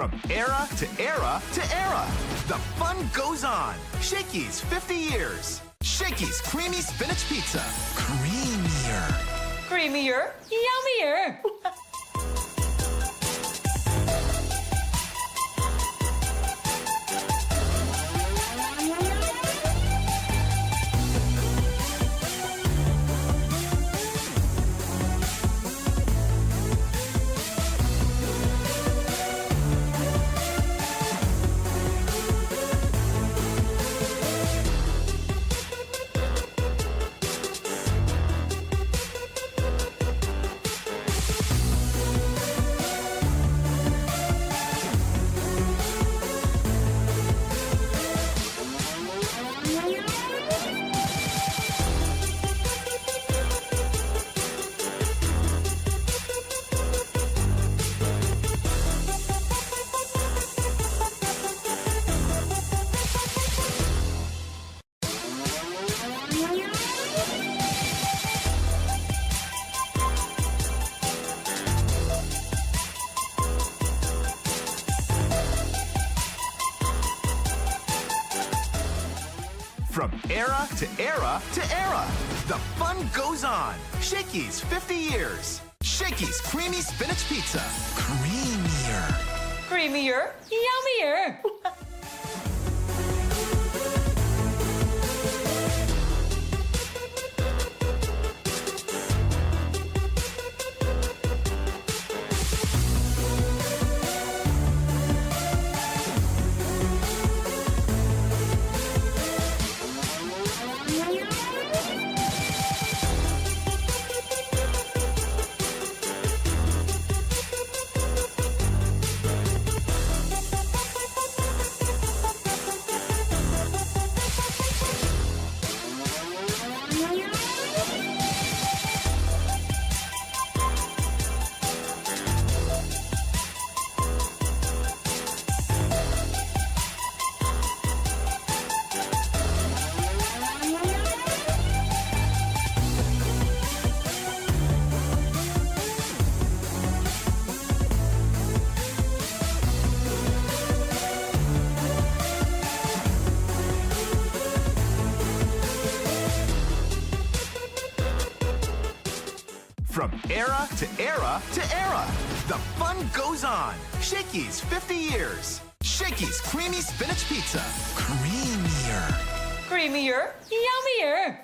From era to era to era, the fun goes on. Shakey's 50 years. Shakey's Creamy Spinach Pizza. Creamier. Creamier, yummier. From era to era to era, the fun goes on. Shakey's 50 years. Shakey's Creamy Spinach Pizza. Creamier. Creamier, yummier. From era to era to era, the fun goes on. Shakey's 50 years. Shakey's Creamy Spinach Pizza. Creamier. Creamier, yummier.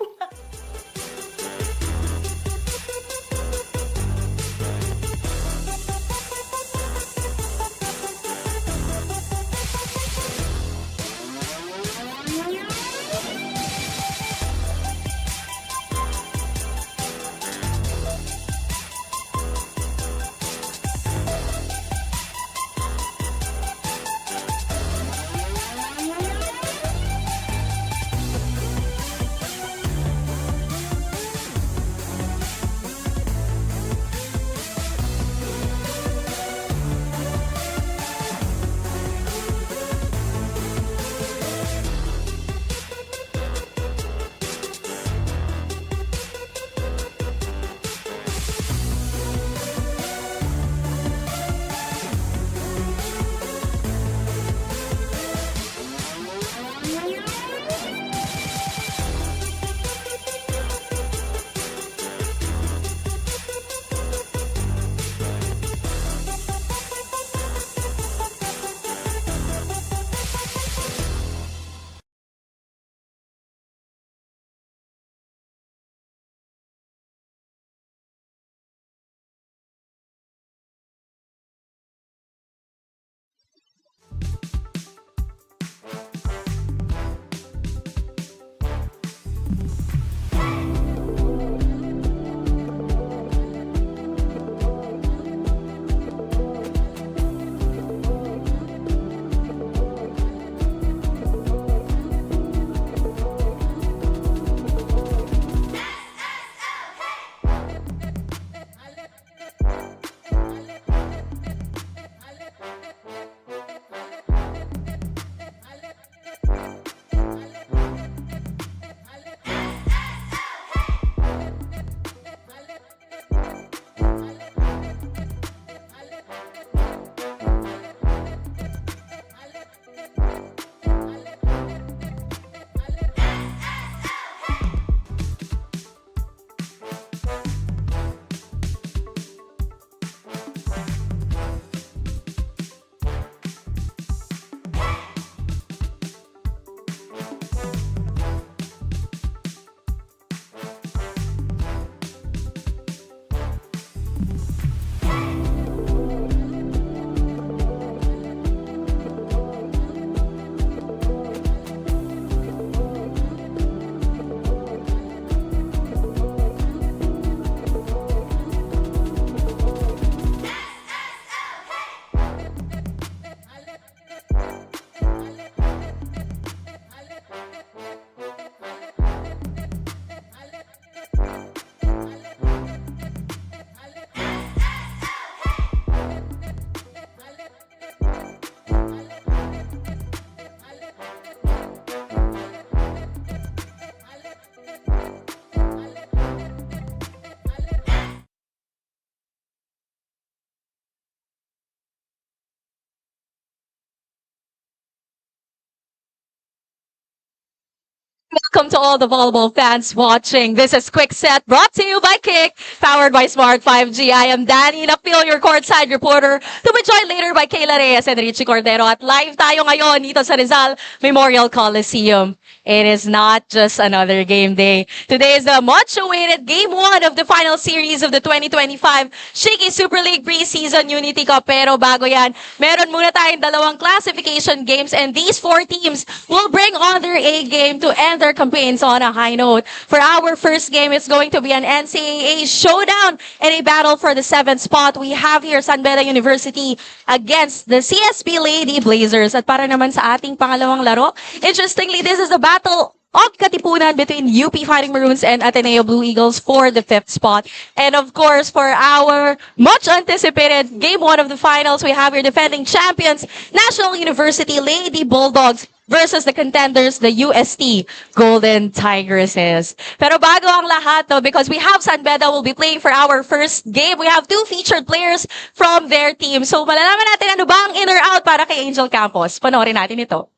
welcome to all the volleyball fans watching. This is Quick Set brought to you by Kick, powered by Smart 5G. I am Danny Napil, your courtside reporter, to be joined later by Kayla Reyes and Richie Cordero. At live tayo ngayon dito sa Rizal Memorial Coliseum. It is not just another game day. Today is the much-awaited Game 1 of the final series of the 2025 Shakey Super League Preseason Unity Cup. Pero bago yan, meron muna tayong dalawang classification games and these four teams will bring on their A game to end their campaigns on a high note. For our first game, it's going to be an NCAA showdown and a battle for the 7th spot. We have here Saint Benilde University against the CSB Lady Blazers. At para naman sa ating pangalawang laro, interestingly, this is the battle of Katipunan between UP Fighting Maroons and Ateneo Blue Eagles for the 5th spot. And of course, for our much anticipated Game 1 of the finals, we have your defending champions, National University Lady Bulldogs versus the contenders, the UST Golden Tigresses. Pero bago ang lahat, no, because we have Saint Beda will be playing for our first game, we have two featured players from their team. So malalaman natin ano ba ang in or out para kay Angel Campos. Panoorin natin ito.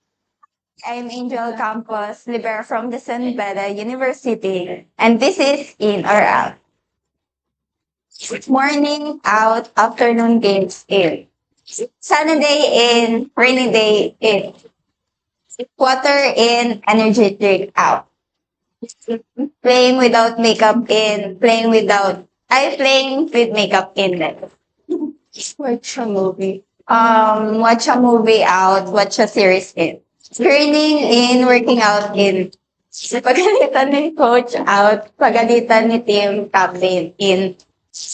I'm Angel Campos, libero from the Saint Benilde University, and this is in or out. Morning out, afternoon games in. Sunny day in, rainy day in. Water in, energy drink out. Playing without makeup in, playing with makeup in. Watch a movie. Watch a movie out, watch a series in. Training in, working out in. Pagalitan ni coach out, pagalitan ni team captain in.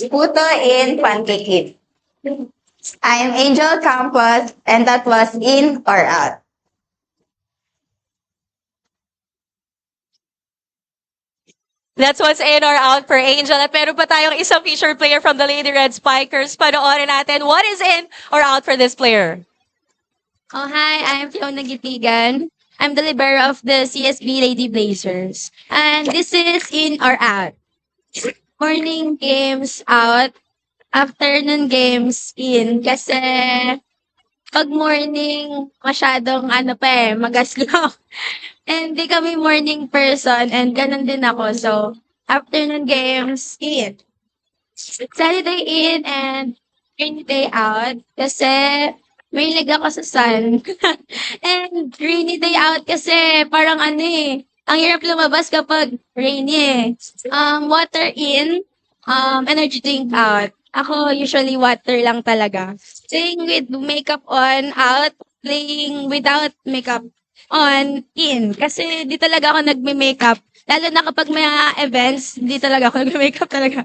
Puto in, pancake in. I'm Angel Campos, and that was in or out. That's what's in or out for Angel. At meron pa tayong isang featured player from the Lady Red Spikers. Panoorin natin what is in or out for this player. Oh, hi, I'm Fiona Gitigan. I'm the libero of the CSB Lady Blazers. And this is in or out. Morning games out, afternoon games in. Kasi pag morning, masyadong magaslo. And di kami morning person and ganun din ako. So, afternoon games in. Saturday in and rainy day out. Kasi may leg ako sa sun. And rainy day out kasi parang ang hirap lumabas kapag rainy Water in, energy drink out. Ako usually water lang talaga. Playing with makeup on, out. Playing without makeup on, in. Kasi di talaga ako nagme-makeup. Lalo na kapag may events, di talaga ako nagme-makeup talaga.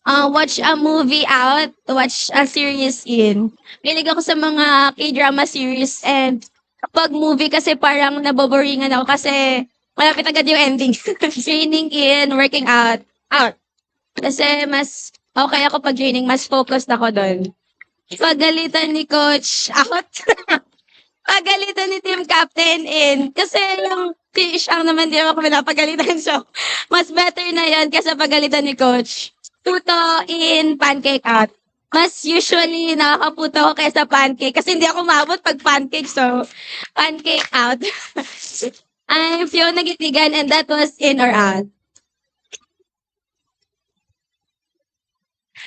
Watch a movie out, watch a series in. Pilig ako sa mga K-drama series and kapag movie kasi parang naboboringan ako kasi malapit agad yung ending. Training in, working out, out. Kasi mas okay ako pag training, mas focused ako doon. Pagalitan ni coach, out. Pagalitan ni team captain in. Kasi yung fish ang naman di ako pinapagalitan. So, mas better na yan kasi pagalitan ni coach. Puto in, pancake out. Mas usually nakakaputo ako kaysa pancake kasi hindi ako maabot pag pancake. So, pancake out. I'm Fiona Gitigan and that was in or out.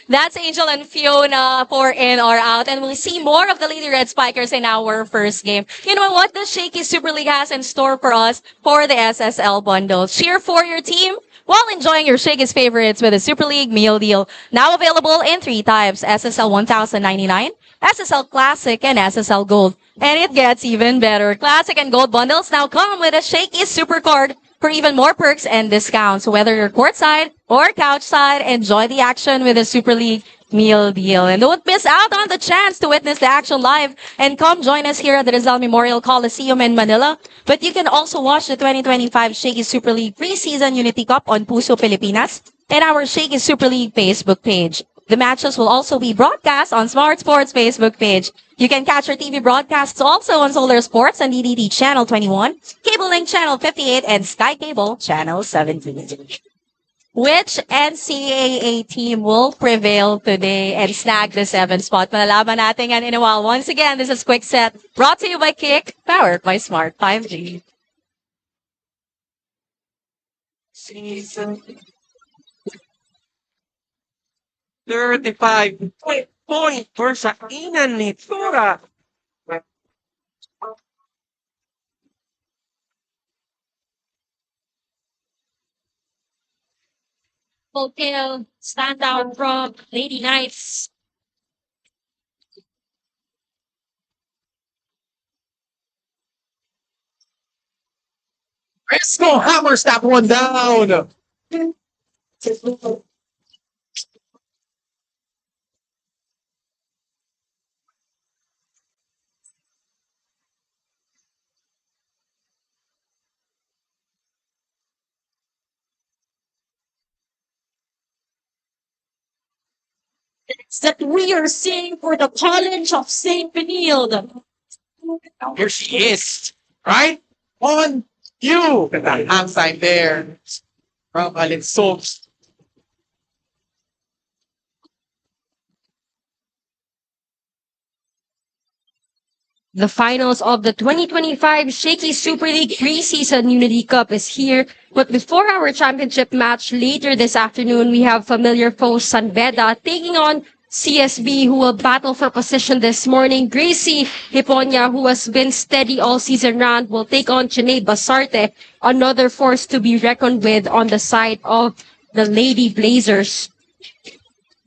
That's Angel and Fiona for in or out. And we'll see more of the Lady Red Spikers in our first game. You know what the Shakey Super League has in store for us for the SSL bundles. Cheer for your team while enjoying your Shakey's favorites with a Super League meal deal. Now available in 3 types, SSL 1099, SSL Classic, and SSL Gold. And it gets even better. Classic and Gold bundles now come with a Shakey Super Card for even more perks and discounts. Whether you're courtside or couchside, enjoy the action with a Super League meal deal. And don't miss out on the chance to witness the action live and come join us here at the Rizal Memorial Coliseum in Manila. But you can also watch the 2025 Shakey Super League Preseason Unity Cup on Puso Pilipinas and our Shakey Super League Facebook page. The matches will also be broadcast on Smart Sports Facebook page. You can catch our TV broadcasts also on Solar Sports and DDT Channel 21, Cable Link Channel 58, and Sky Cable Channel 17. Which NCAA team will prevail today and snag the 7th spot? Malalaman natin yan in a while. Once again, this is Quick Set, brought to you by Kick, powered by Smart 5G. Preseason. 35 point for sa inan ni Tura. Hotel stand out from Lady Knights. Fresco hammers that one down. That we are seeing for the College of Saint Benilde. Here she is. Right? On you. The hand sign there from Alin Sobs. The finals of the 2025 Shakey Super League Preseason Unity Cup is here. But before our championship match later this afternoon, we have familiar foes Saint Benilde taking on CSB, who will battle for position this morning. Gracie Hiponia, who has been steady all season round, will take on Chene Basarte, another force to be reckoned with on the side of the Lady Blazers.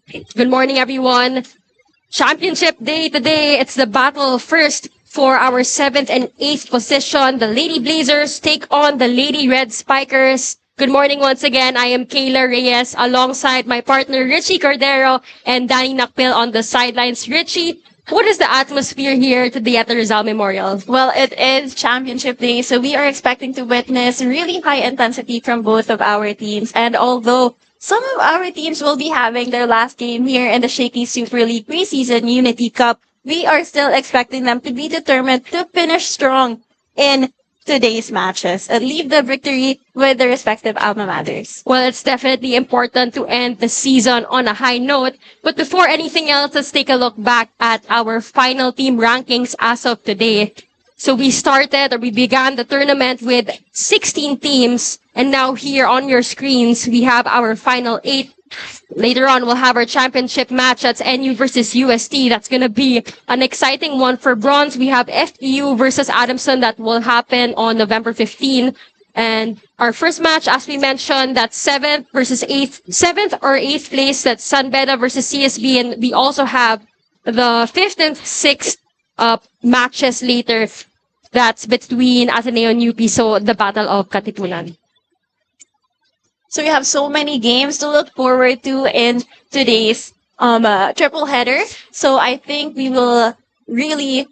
Good morning, everyone. Championship day today. It's the battle first for our 7th and 8th position. The Lady Blazers take on the Lady Red Spikers. Good morning once again. I am Kayla Reyes alongside my partner Richie Cordero and Danny Nakpil on the sidelines. Richie, what is the atmosphere here today at the Rizal Memorial? Well, it is championship day, so we are expecting to witness really high intensity from both of our teams. And although some of our teams will be having their last game here in the Shakey Super League Preseason Unity Cup, we are still expecting them to be determined to finish strong in today's matches and leave the victory with their respective alma maters. Well, it's definitely important to end the season on a high note. But before anything else, let's take a look back at our final team rankings as of today. So we began the tournament with 16 teams. And now here on your screens, we have our final 8. Later on, we'll have our championship match. That's NU versus UST. That's going to be an exciting one. For bronze, we have FPU versus Adamson. That will happen on November 15. And our first match, as we mentioned, that's 7th or 8th place. That's Saint Benilde versus CSB. And we also have the 5th and 6th matches later. That's between Ateneo and UP. So the Battle of Katipunan. So we have so many games to look forward to in today's triple header. So I think we will really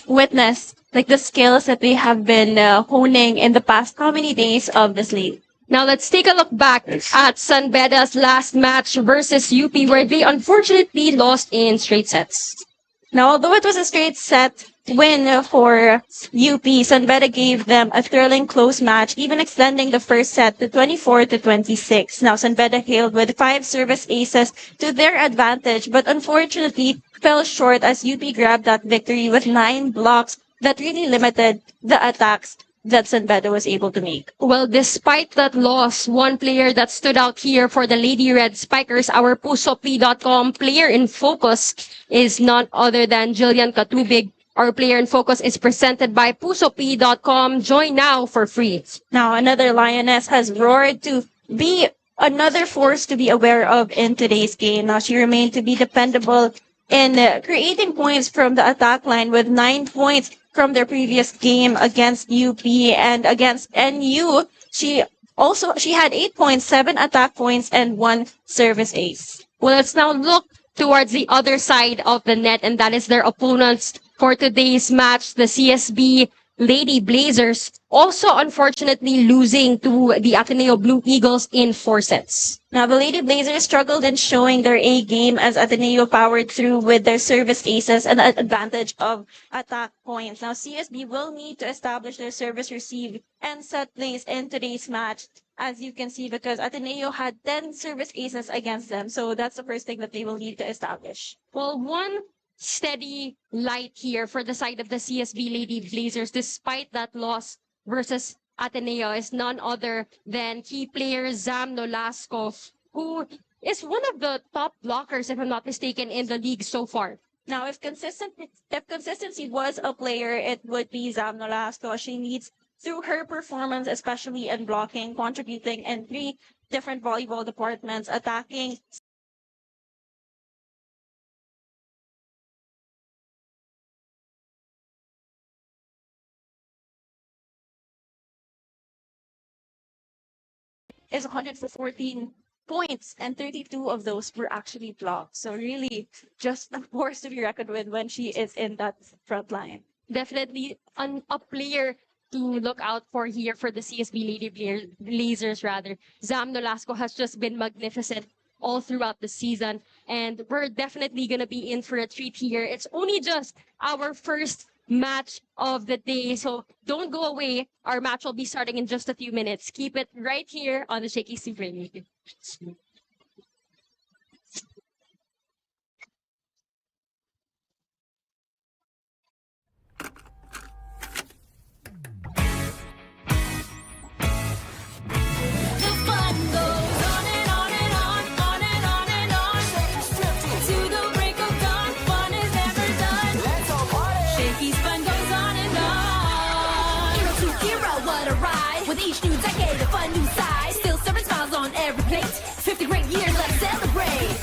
witness like the skills that they have been honing in the past how many days of this league. Now let's take a look back at Saint Benilde's last match versus UP, where they unfortunately lost in straight sets. Now, although it was a straight set win for UP, Saint Benilde gave them a thrilling close match, even extending the first set to 24-26. Now, Saint Benilde hailed with 5 service aces to their advantage, but unfortunately fell short as UP grabbed that victory with 9 blocks that really limited the attacks that Saint Benilde was able to make. Well, despite that loss, one player that stood out here for the Lady Red Spikers, our PusoP.com player in focus, is none other than Jillian Katubig. Our player in focus is presented by PusoP.com. Join now for free. Now, another Lioness has roared to be another force to be aware of in today's game. Now, she remained to be dependable in creating points from the attack line with 9 points from their previous game against UP and against NU. She had 8 points, 7 attack points, and 1 service ace. Well, let's now look towards the other side of the net, and that is their opponents for today's match, the CSB Lady Blazers, also unfortunately losing to the Ateneo Blue Eagles in 4 sets. Now, the Lady Blazers struggled in showing their A game as Ateneo powered through with their service aces and an advantage of attack points. Now, CSB will need to establish their service receive and set plays in today's match, as you can see, because Ateneo had 10 service aces against them. So that's the first thing that they will need to establish. Well, one steady light here for the side of the CSB Lady Blazers, despite that loss versus Ateneo is none other than key player Zam Nolasco, who is one of the top blockers, if I'm not mistaken, in the league so far. Now, if consistency was a player, it would be Zam Nolasco. She needs, through her performance, especially in blocking, contributing in 3 different volleyball departments, attacking, is 114 points, and 32 of those were actually blocked. So really, just a force to be reckoned with when she is in that front line. Definitely a player to look out for here for the CSB Lady Blazers rather. Zam Nolasco has just been magnificent all throughout the season, and we're definitely gonna be in for a treat here. It's only just our first match of the day, so don't go away. Our match will be starting in just a few minutes. Keep it right here on the Shakey Super League. The fun goes on and on and on, on and on and on. To the break of dawn, fun is never done. Let's all party. Shakey's fun goes on and on. Hero to hero, what a ride. With each new decade, a fun new side. Still serving smiles on every plate. 50 great years, let's celebrate.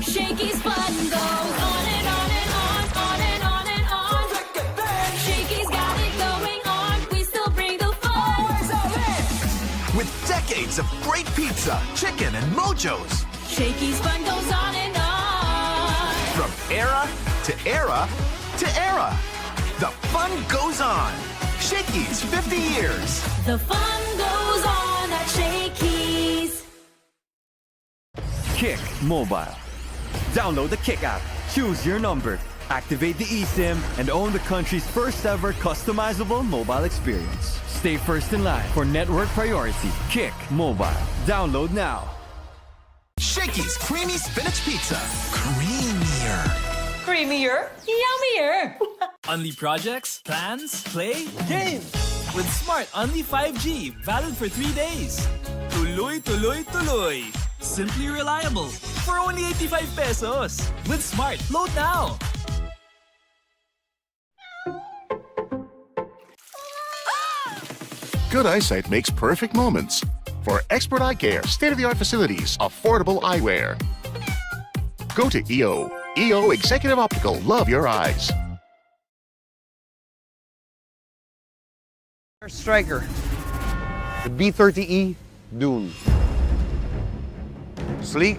Shakey's fun goes on and on and on, on and on and on. Shakey's got it going on. We still bring the fun. With decades of great pizza, chicken, and mojos. Shakey's fun goes on and on. From era to era to era. The fun goes on. Shakey's 50 years. The fun goes on at Shakey's. Kick Mobile. Download the Kick app, choose your number, activate the eSIM, and own the country's first ever customizable mobile experience. Stay first in line for network priority. Kick Mobile. Download now. Shakey's creamy spinach pizza. Creamier. Creamier, yummier. Only projects, plans, play, games. With Smart Only 5G, valid for 3 days. Tuloy, tuloy, tuloy. Simply reliable. For only 85 pesos. With Smart, load now. Good eyesight makes perfect moments. For expert eye care, state-of-the-art facilities, affordable eyewear. Go to EO. EO Executive Optical. Love your eyes. Striker. The B30E Dune. Sleek,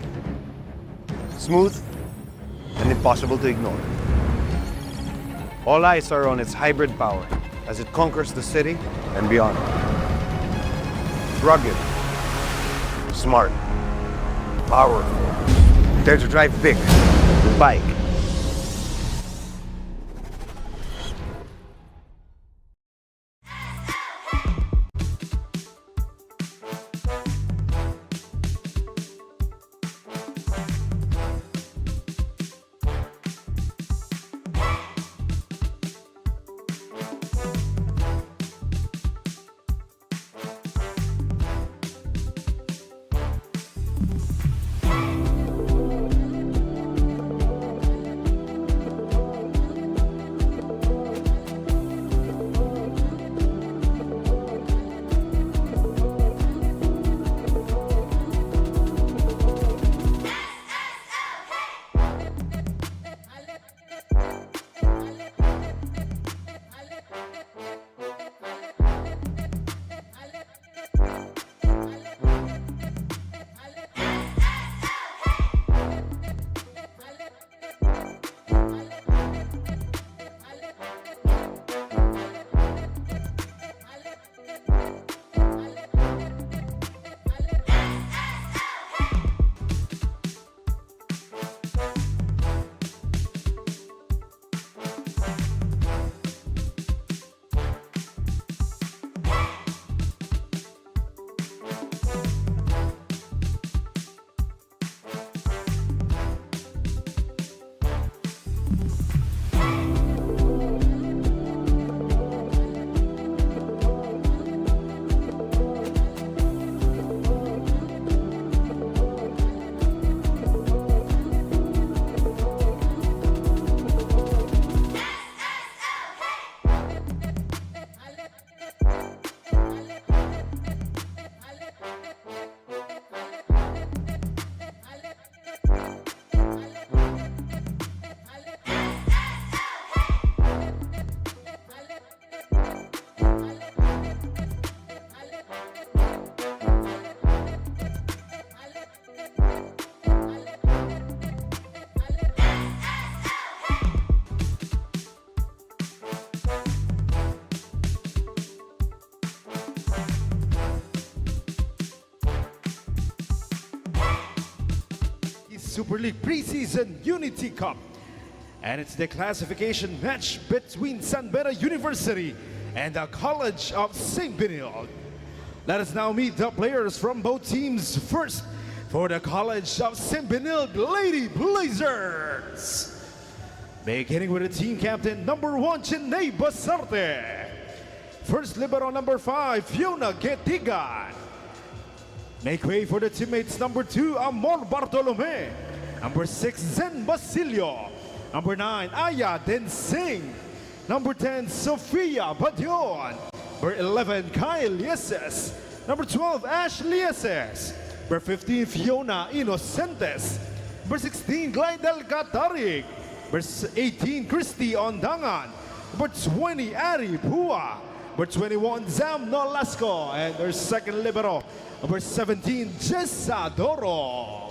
smooth, and impossible to ignore. All eyes are on its hybrid power as it conquers the city and beyond. Rugged, smart, powerful. Dare to drive big with bike. Super League Preseason Unity Cup. And it's the classification match between Saint Benilde University and the College of Saint Benilde. Let us now meet the players from both teams. First, for the College of Saint Benilde Lady Blazers. Beginning with the team captain, number 1, Chinay Basarte. First libero, number 5, Fiona Getigan. Make way for the teammates, number 2, Amor Bartolome. Number 6, Zen Basilio. Number 9, Aya Densing. Number 10, Sofia Badion. Number 11, Kyle Yeses. Number 12, Ashley Yeses. Number 15, Fiona Inocentes. Number 16, Glidel Katarig. Number 18, Christy Ondangan. Number 20, Ari Pua. Number 21, Zam Nolasco. And their second libero, number 17, Jessa Doro.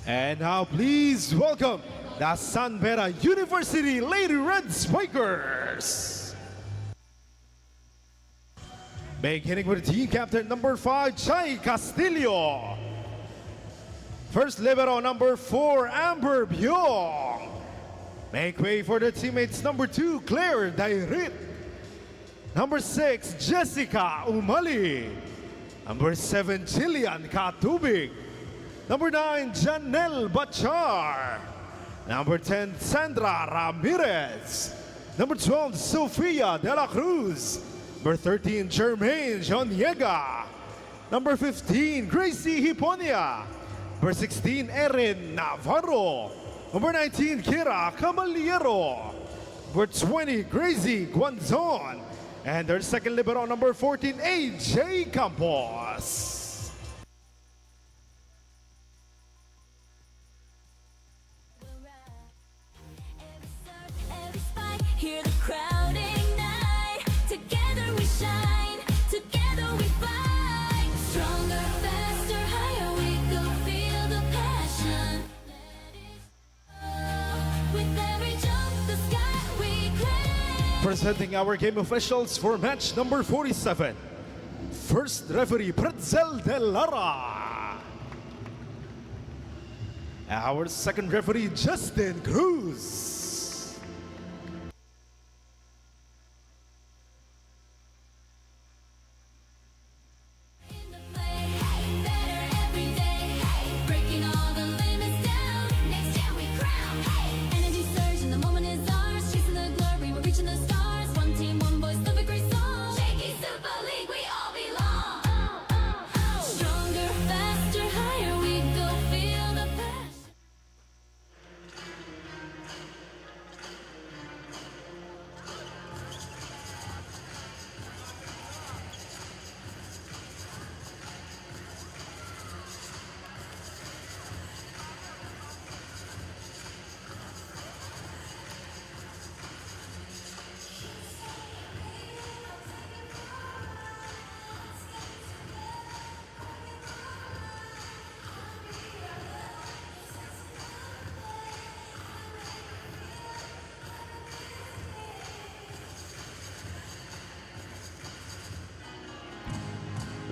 And now please welcome the Saint Benilde University Lady Red Spikers. Beginning with team captain number 5, Chai Castillo. First libero number 4, Amber Byong. Make way for the teammates number 2, Claire Dairit. Number 6, Jessica Umali. Number 7, Jillian Katubig. Number 9, Janelle Bachar. Number 10, Sandra Ramirez. Number 12, Sofia De La Cruz. Number 13, Jermaine Joniega. Number 15, Gracie Hiponia. Number 16, Erin Navarro. Number 19, Kira Caballero. Number 20, Gracie Guanzon. And their second libero, number 14, AJ Campos. Hear the crowd ignite. Together we shine. Together we fight. Stronger, faster, higher we go. Feel the passion. Let it flow. With every jump, the sky we claim. Presenting our game officials for match number 47. First referee, Pretzel De Lara. Our second referee, Justin Cruz.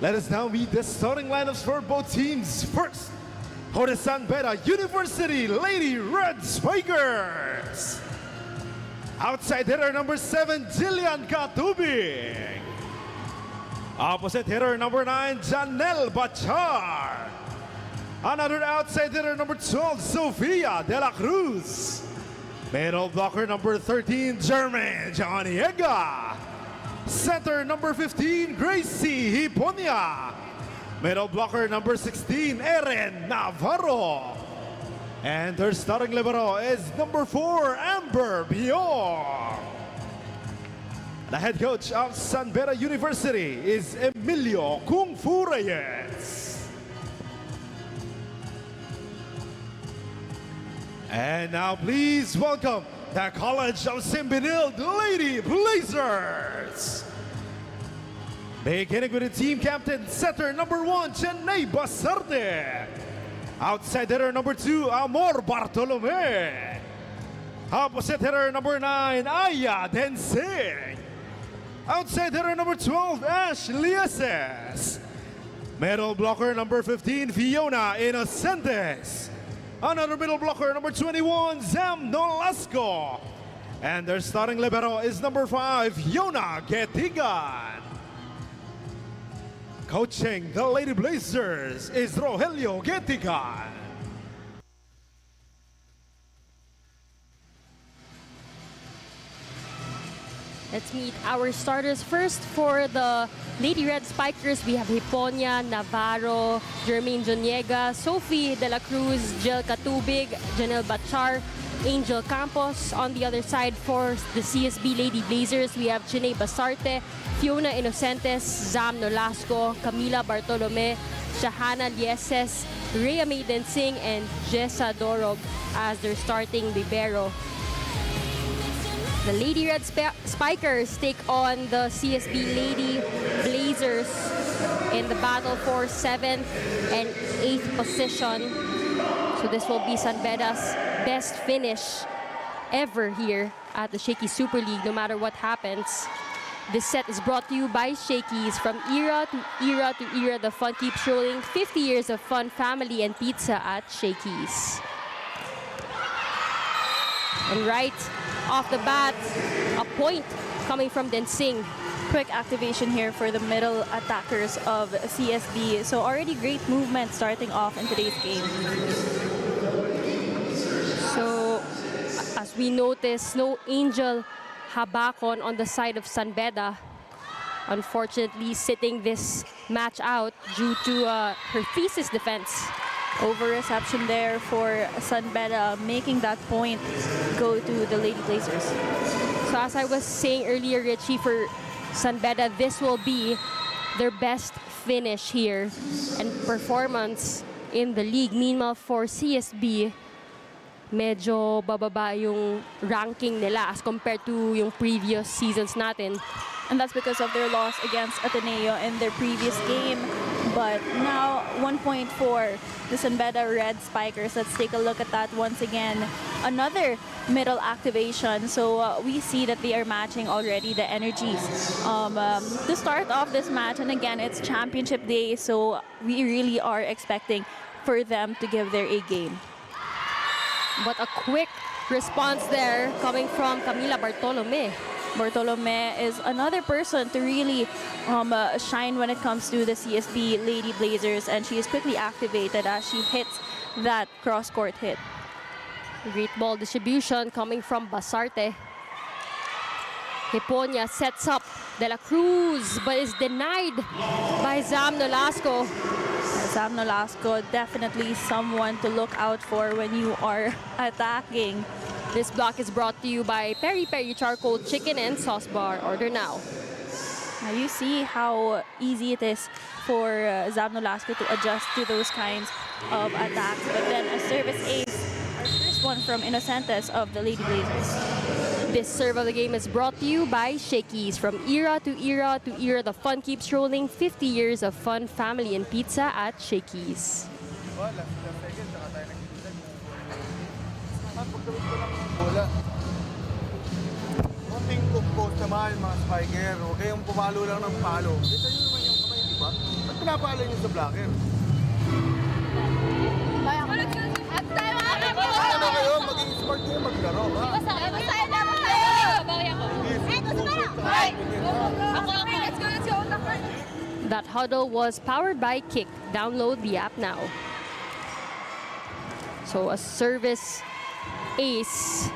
Let us now meet the starting lineups for both teams. First, for the Saint Benilde University Lady Red Spikers. Outside hitter number 7, Jillian Katubig. Opposite hitter number 9, Janelle Bachar. Another outside hitter number 12, Sofia De La Cruz. Middle blocker number 13, Jermaine Joniega. Center number 15, Gracie Hiponia. Middle blocker number 16, Erin Navarro. And their starting libero is number 4, Amber Byong. The head coach of Saint Benilde University is Emilio Kung Fu Reyes. And now please welcome the College of Saint Benilde Lady Blazers. Beginning with the team captain, setter number 1, Chinay Basarte. Outside hitter number 2, Amor Bartolome. Opposite hitter number 9, Aya Densing. Outside hitter number 12, Ashley Lieses. Middle blocker number 15, Fiona Inocentes. Another middle blocker number 21, Zam Nolasco. And their starting libero is number 5, Yona Getigan. Coaching the Lady Blazers is Rogelio Getigan. Let's meet our starters first. For the Lady Red Spikers, we have Hiponia, Navarro, Jermaine Joniega, Sophie De La Cruz, Jill Katubig, Janelle Bachar, Angel Campos. On the other side, for the CSB Lady Blazers, we have Chiney Basarte, Fiona Inocentes, Zam Nolasco, Camila Bartolome, Shahana Lieses, Rhea Maiden Singh, and Jessa Dorog as their starting libero. The Lady Red Spikers take on the CSB Lady Blazers in the battle for 7th and 8th position. So this will be San Beda's best finish ever here at the Shakey Super League, no matter what happens. This set is brought to you by Shakey's. From era to era to era, the fun keeps rolling. 50 years of fun, family, and pizza at Shakey's. And right off the bat, a point coming from Densing. Quick activation here for the middle attackers of CSB. So already great movement starting off in today's game. So as we notice, no Angel Habakon on the side of San Beda. Unfortunately, sitting this match out due to her thesis defense. Over reception there for San Beda, making that point go to the Lady Blazers. So as I was saying earlier, Richie, for San Beda, this will be their best finish here and performance in the league. Meanwhile, for CSB, medyo bababa yung ranking nila as compared to yung previous seasons natin. And that's because of their loss against Ateneo in their previous game. But now, 1 point for the San Beda Red Spikers. Let's take a look at that once again. Another middle activation. So we see that they are matching already the energies to start off this match. And again, it's championship day, so we really are expecting for them to give their A game. But a quick response there coming from Camila Bartolome. Bartolome is another person to really shine when it comes to the CSB Lady Blazers, and she is quickly activated as she hits that cross-court hit. Great ball distribution coming from Basarte. Hiponia sets up De La Cruz, but is denied by Zam Nolasco. Zam Nolasco, definitely someone to look out for when you are attacking. This block is brought to you by Peri Peri Charcoal Chicken and Sauce Bar. Order now. Now you see how easy it is for Zam Nolasco to adjust to those kinds of attacks. But then a service ace, our first one from Inocentes of the Lady Blazers. This serve of the game is brought to you by Shakey's. From era to era to era, the fun keeps rolling. 50 years of fun, family, and pizza at Shakey's. Wala. Konting post naman mga spiker. Huwag kayong pumalo lang ng palo. Kita nyo naman yung kamay, di ba? Ba't pinapalo nyo sa blocker? Ano kayo? Maging smart kayo maglaro, ha? That huddle was powered by Kick. Download the app now. So a service ace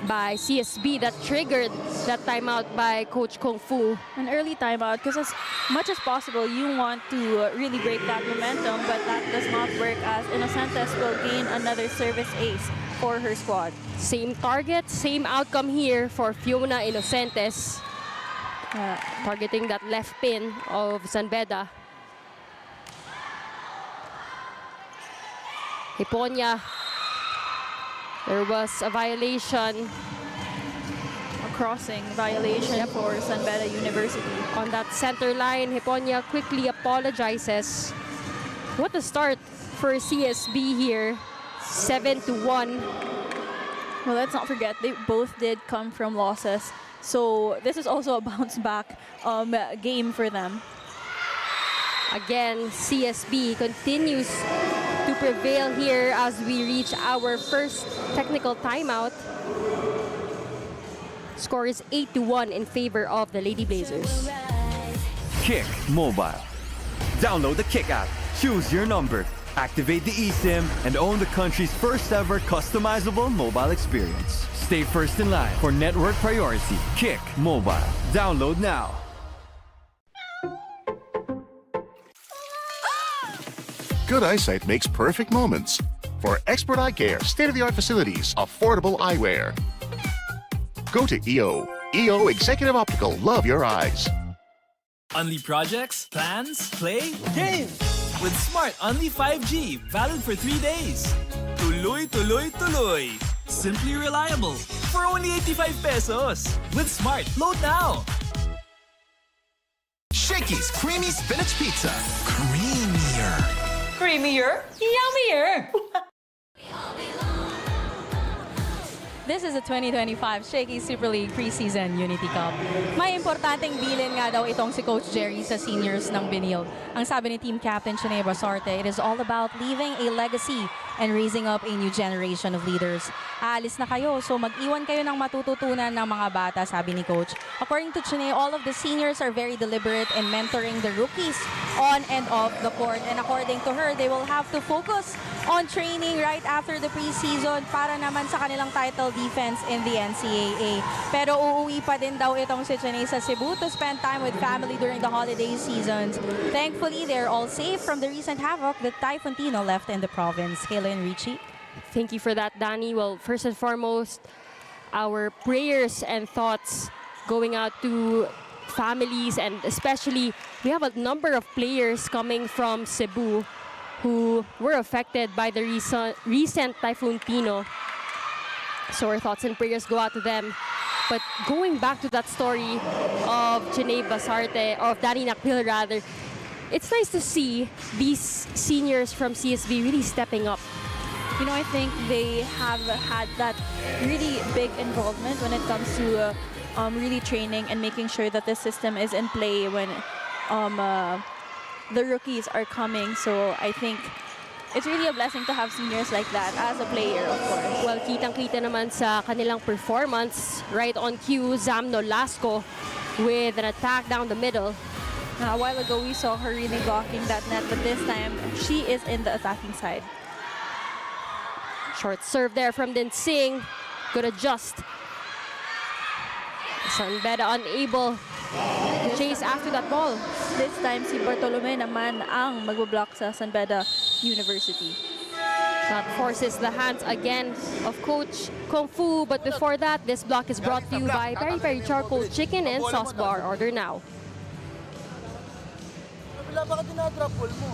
by CSB that triggered that timeout by Coach Kung Fu. An early timeout because as much as possible you want to really break that momentum, but that does not work as Inocentes will gain another service ace for her squad. Same target, same outcome here for Fiona Inocentes. Targeting that left pin of San Beda. Hiponia. There was a violation. A crossing violation for San Beda University. On that center line, Hiponia quickly apologizes. What a start for CSB here. 7-1. Well, let's not forget, they both did come from losses. So this is also a bounce back game for them. Again, CSB continues to prevail here as we reach our first technical timeout. Score is 8-1 in favor of the Lady Blazers. Kick Mobile. Download the Kick app, choose your number, activate the eSIM, and own the country's first ever customizable mobile experience. Stay first in line for network priority. Kick Mobile. Download now. Good eyesight makes perfect moments. For expert eye care, state-of-the-art facilities, affordable eyewear. Go to EO. EO Executive Optical. Love your eyes. Unli projects, plans, play, game! With Smart Unli 5G, valid for 3 days. Tuloy, tuloy, tuloy. Simply reliable. For only 85 pesos. With Smart, load now. Shakey's Creamy Spinach Pizza. Creamier. Creamier? Yummier! This is the 2025 Shakey Super League Preseason Unity Cup. May importanteng bilin nga daw itong si Coach Jerry sa seniors ng Benilde. Ang sabi ni Team Captain Chiney Basarte, it is all about leaving a legacy and raising up a new generation of leaders. Aalis na kayo, so mag-iwan kayo ng matututunan ng mga bata, sabi ni Coach. According to Chiney, all of the seniors are very deliberate in mentoring the rookies on and off the court. And according to her, they will have to focus on training right after the preseason para naman sa kanilang title defense in the NCAA. Pero uuwi pa din daw itong si Chiney sa Cebu to spend time with family during the holiday seasons. Thankfully, they're all safe from the recent havoc that Typhoon Tino left in the province. Kayla and Richie. Thank you for that, Danny. Well, first and foremost, our prayers and thoughts going out to families, and especially we have a number of players coming from Cebu who were affected by the recent Typhoon Tino. So our thoughts and prayers go out to them. But going back to that story of Chiney Basarte, or of Danny Nakpil rather, it's nice to see these seniors from CSB really stepping up. You know, I think they have had that really big involvement when it comes to really training and making sure that the system is in play when the rookies are coming. So I think it's really a blessing to have seniors like that as a player, of course. Well, kitang-kita naman sa kanilang performance, right on cue, Zamno Lasco with an attack down the middle. A while ago, we saw her really blocking that net, but this time, she is in the attacking side. Short serve there from Dinsing. Good adjust. Saint Beda unable to chase after that ball. This time, si Bartolome naman ang magbablock sa Saint Beda University. That forces the hands again of Coach Kung Fu. But before that, this block is brought to you by Peri Peri Charcoal Chicken and Sauce Bar. Order now. Wala baka dinadrop ball mo.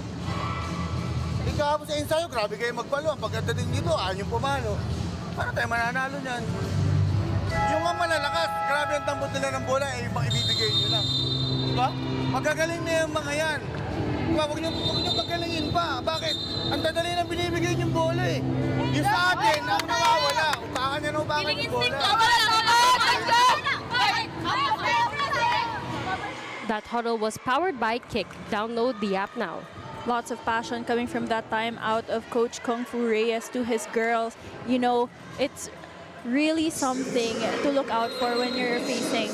Kahapon sa ensayo, grabe kayo magpalo. Pagkadating dito, anyong pumalo. Paano tayo mananalo niyan? Yung nga malalakas, grabe ang tambot nila ng bola, eh, ibibigay nyo lang. Diba? Magagaling na yung mga yan. Diba? Huwag nyo pagalingin pa. Bakit? Ang dadali na binibigay yung bola eh. Yung sa atin, ang nawawala. Upakan nyo na upakan yung bola. That huddle was powered by Kick. Download the app now. Lots of passion coming from that time out of Coach Kung Fu Reyes to his girls. You know, it's really something to look out for when you're facing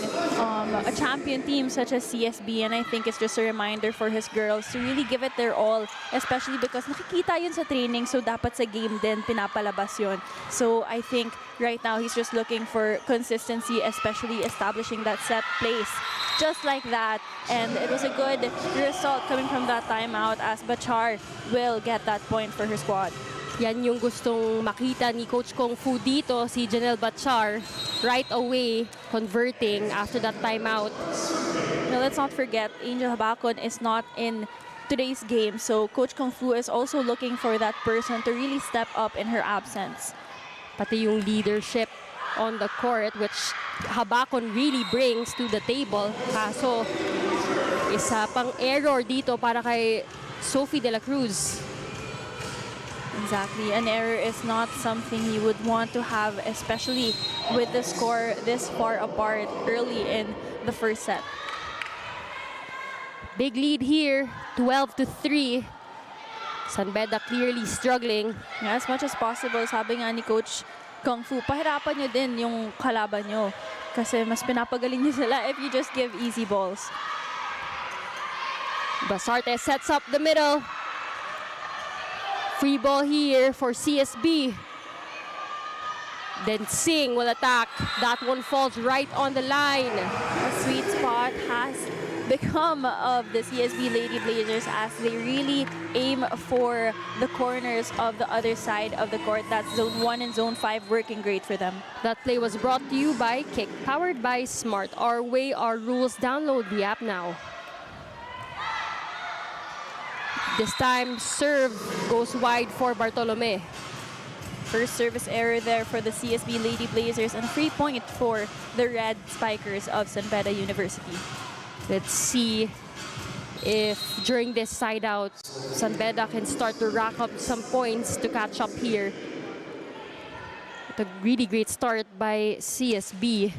a champion team such as CSB, and I think it's just a reminder for his girls to really give it their all, especially because nakikita yun sa training, so dapat sa game din pinapalabas yun. So I think right now he's just looking for consistency, especially establishing that set place just like that, and it was a good result coming from that timeout as Bachar will get that point for her squad. Yan yung gustong makita ni Coach Kung Fu dito, si Janelle Bachar, right away converting after that timeout. Now, let's not forget, Angel Habacon is not in today's game, so Coach Kung Fu is also looking for that person to really step up in her absence. Pati yung leadership on the court, which Habacon really brings to the table. Kaso, isa pang error dito para kay Sophie de la Cruz. Exactly. An error is not something you would want to have, especially with the score this far apart early in the first set. Big lead here, 12-3. San Beda clearly struggling. Yeah, as much as possible, sabi nga ni Coach Kung Fu, pahirapan nyo din yung kalaban nyo. Kasi mas pinapagaling nyo sila if you just give easy balls. Basarte sets up the middle. Free ball here for CSB. Then Singh will attack. That one falls right on the line. A sweet spot has become of the CSB Lady Blazers as they really aim for the corners of the other side of the court. That's Zone 1 and Zone 5 working great for them. That play was brought to you by Kick, powered by Smart. Our way, our rules. Download the app now. This time, serve goes wide for Bartolome. First service error there for the CSB Lady Blazers and a free point for the Red Spikers of Saint Beda University. Let's see if during this side out, San Beda can start to rack up some points to catch up here. With a really great start by CSB.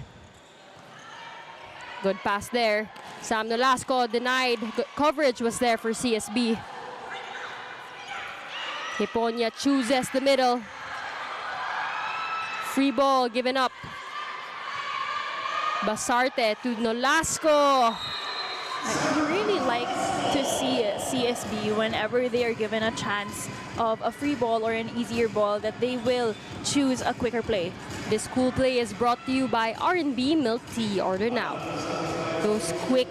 Good pass there. Sam Nolasco denied. Good coverage was there for CSB. Hiponia chooses the middle. Free ball given up. Basarte to Nolasco. You really like to see CSB whenever they are given a chance of a free ball or an easier ball that they will choose a quicker play. This cool play is brought to you by R&B Milk Tea. Order now. Those quick,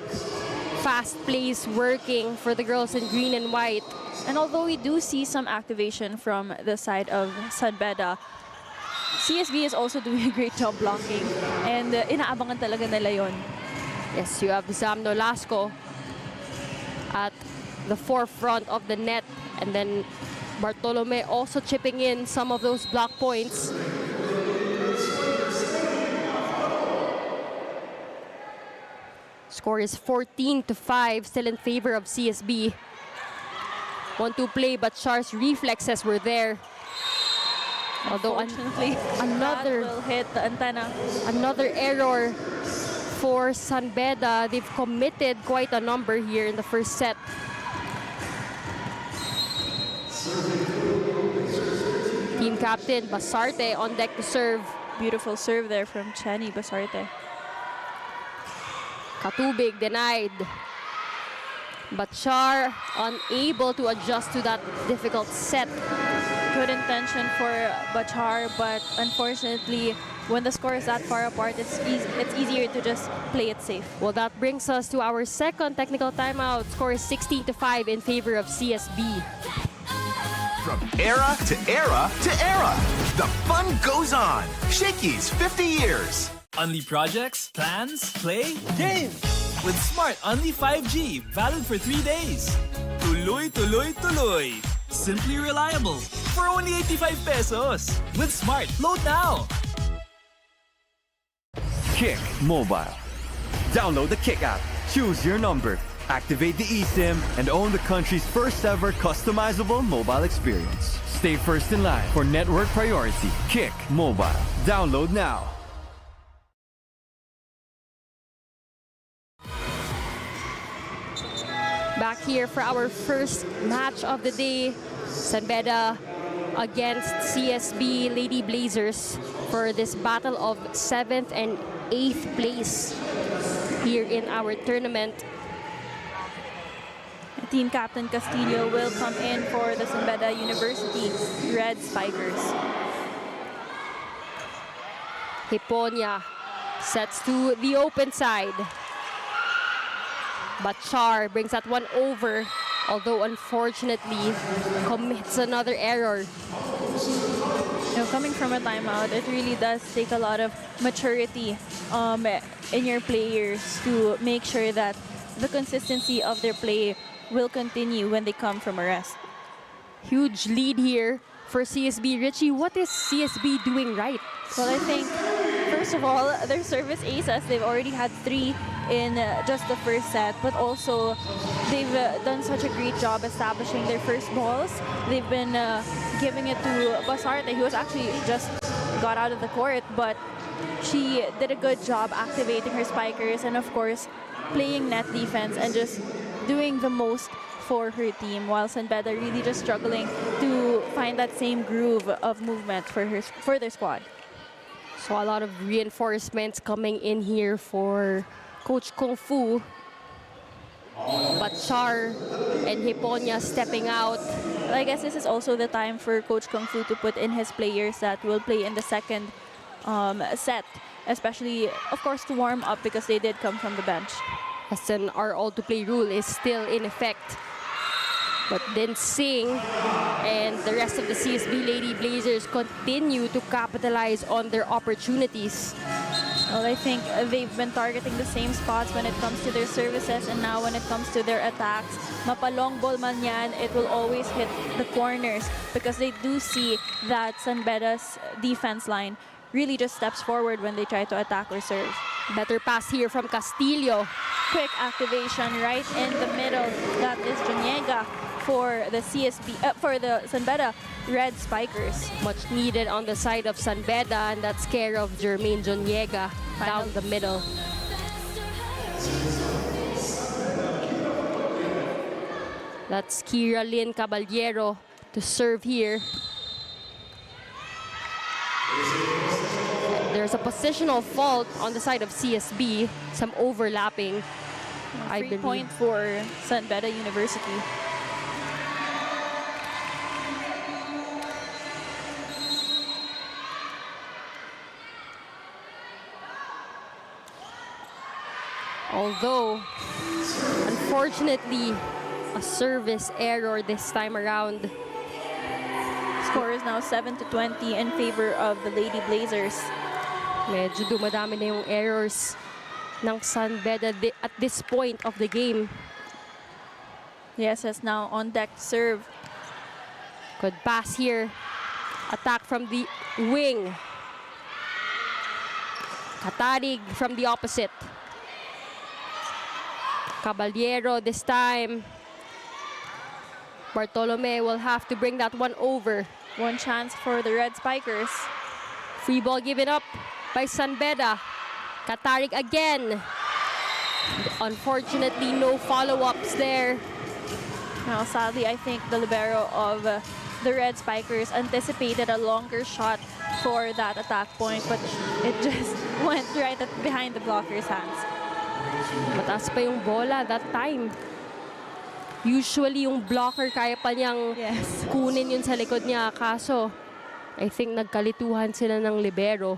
fast plays working for the girls in green and white. And although we do see some activation from the side of San Beda, CSB is also doing a great job blocking. And inaabangan talaga nila yon. Yes, you have Sam Nolasco at the forefront of the net. And then Bartolome also chipping in some of those block points. Score is 14-5, still in favor of CSB. 1-2 play, but Char's reflexes were there. Although unfortunately, another will hit the antenna. Another error for San Beda. They've committed quite a number here in the first set. Team captain Basarte on deck to serve. Beautiful serve there from Chenny Basarte. Katubig denied. But Char unable to adjust to that difficult set. Good intention for Bachar, but unfortunately, when the score is that far apart, it's easier to just play it safe. Well, that brings us to our second technical timeout. Score is 16-5 in favor of CSB. From era to era to era, the fun goes on. Shakey's 50 years. Only projects, plans, play, game. With Smart Only 5G, valid for 3 days. Tuloy, tuloy, tuloy. Simply reliable. For only 85 pesos. With Smart, load now. Kick Mobile. Download the Kick app, choose your number, activate the eSIM, and own the country's first ever customizable mobile experience. Stay first in line for network priority. Kick Mobile. Download now. Back here for our first match of the day. San Beda against CSB Lady Blazers for this battle of 7th and 8th place here in our tournament. Team Captain Castillo will come in for the Saint Beda University Red Spikers. Hiponia sets to the open side. But Char brings that one over, although unfortunately commits another error. You know, coming from a timeout, it really does take a lot of maturity in your players to make sure that the consistency of their play will continue when they come from a rest. Huge lead here for CSB. Richie, what is CSB doing right? Well, I think, first of all, their service aces, they've already had 3 in just the first set, but also they've done such a great job establishing their first balls. They've been giving it to Basarte, who was actually just got out of the court, but she did a good job activating her spikers and, of course, playing net defense and just doing the most for her team, while Saint Beda really just struggling to find that same groove of movement for their squad. So a lot of reinforcements coming in here for Coach Kung Fu. But Char and Hiponya stepping out. But I guess this is also the time for Coach Kung Fu to put in his players that will play in the second set, especially, of course, to warm up because they did come from the bench. As our all-to-play rule is still in effect. But then Singh and the rest of the CSB Lady Blazers continue to capitalize on their opportunities. Well, I think they've been targeting the same spots when it comes to their services, and now when it comes to their attacks, mapalong ball man yan, it will always hit the corners because they do see that Saint Beda's defense line really just steps forward when they try to attack or serve. Better pass here from Castillo. Quick activation right in the middle. That is Joniega for the CSB, for the Saint Beda Red Spikers. Much needed on the side of Saint Beda, and that's care of Jermaine Joniega down the middle. That's Kira Lynn Caballero to serve here. There's a positional fault on the side of CSB, some overlapping. I Free believe. point for Saint Beda University. Although, unfortunately, a service error this time around. Score is now 7-20 in favor of the Lady Blazers. Medyo dumadami na yung errors ng Saint Beda at this point of the game. Yes, is now on deck to serve. Good pass here. Attack from the wing. Katarig from the opposite. Caballero this time. Bartolome will have to bring that one over. One chance for the Red Spikers. Free ball given up by Saint Beda. Katarig again. Unfortunately, no follow-ups there. Now, sadly, I think the libero of the Red Spikers anticipated a longer shot for that attack point, but it just went right behind the blocker's hands. Mataas pa yung bola that time. Usually, yung blocker kaya pa niyang kunin yun sa likod niya. Kaso, I think nagkalituhan sila ng libero.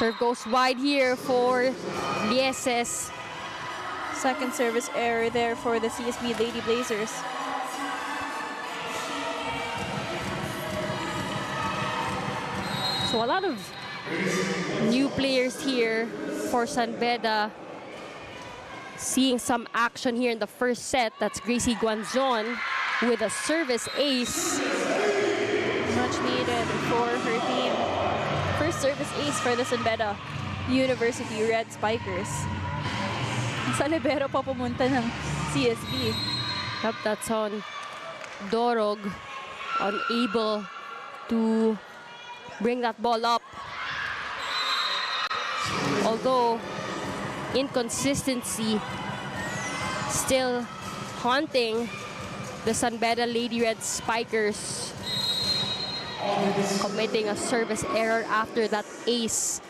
Serve goes wide here for Lieses. Second service error there for the CSB Lady Blazers. So a lot of new players here for Saint Beda. Seeing some action here in the first set. That's Gracie Guanzon with a service ace. Much needed for her team. First service ace for the Saint Beda University Red Spikers. Sa libero pa pumunta ng CSB. Yep, that's on Dorog. Unable to bring that ball up. Although inconsistency still haunting the Saint Beda Lady Red Spikers, committing a service error after that ace.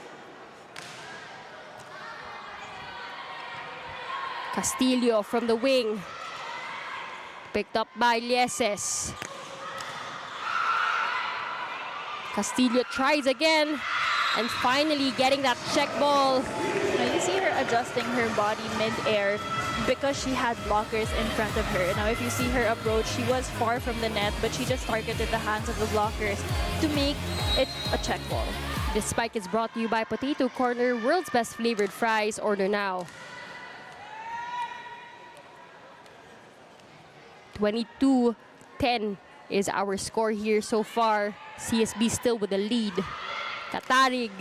Castillo from the wing, picked up by Lieses. Castillo tries again, and finally getting that check ball. Now you see her adjusting her body mid-air because she had blockers in front of her. Now if you see her approach, she was far from the net, but she just targeted the hands of the blockers to make it a check ball. This spike is brought to you by Potato Corner, world's best flavored fries. Order now. 22-10 is our score here so far. CSB still with the lead. Katarig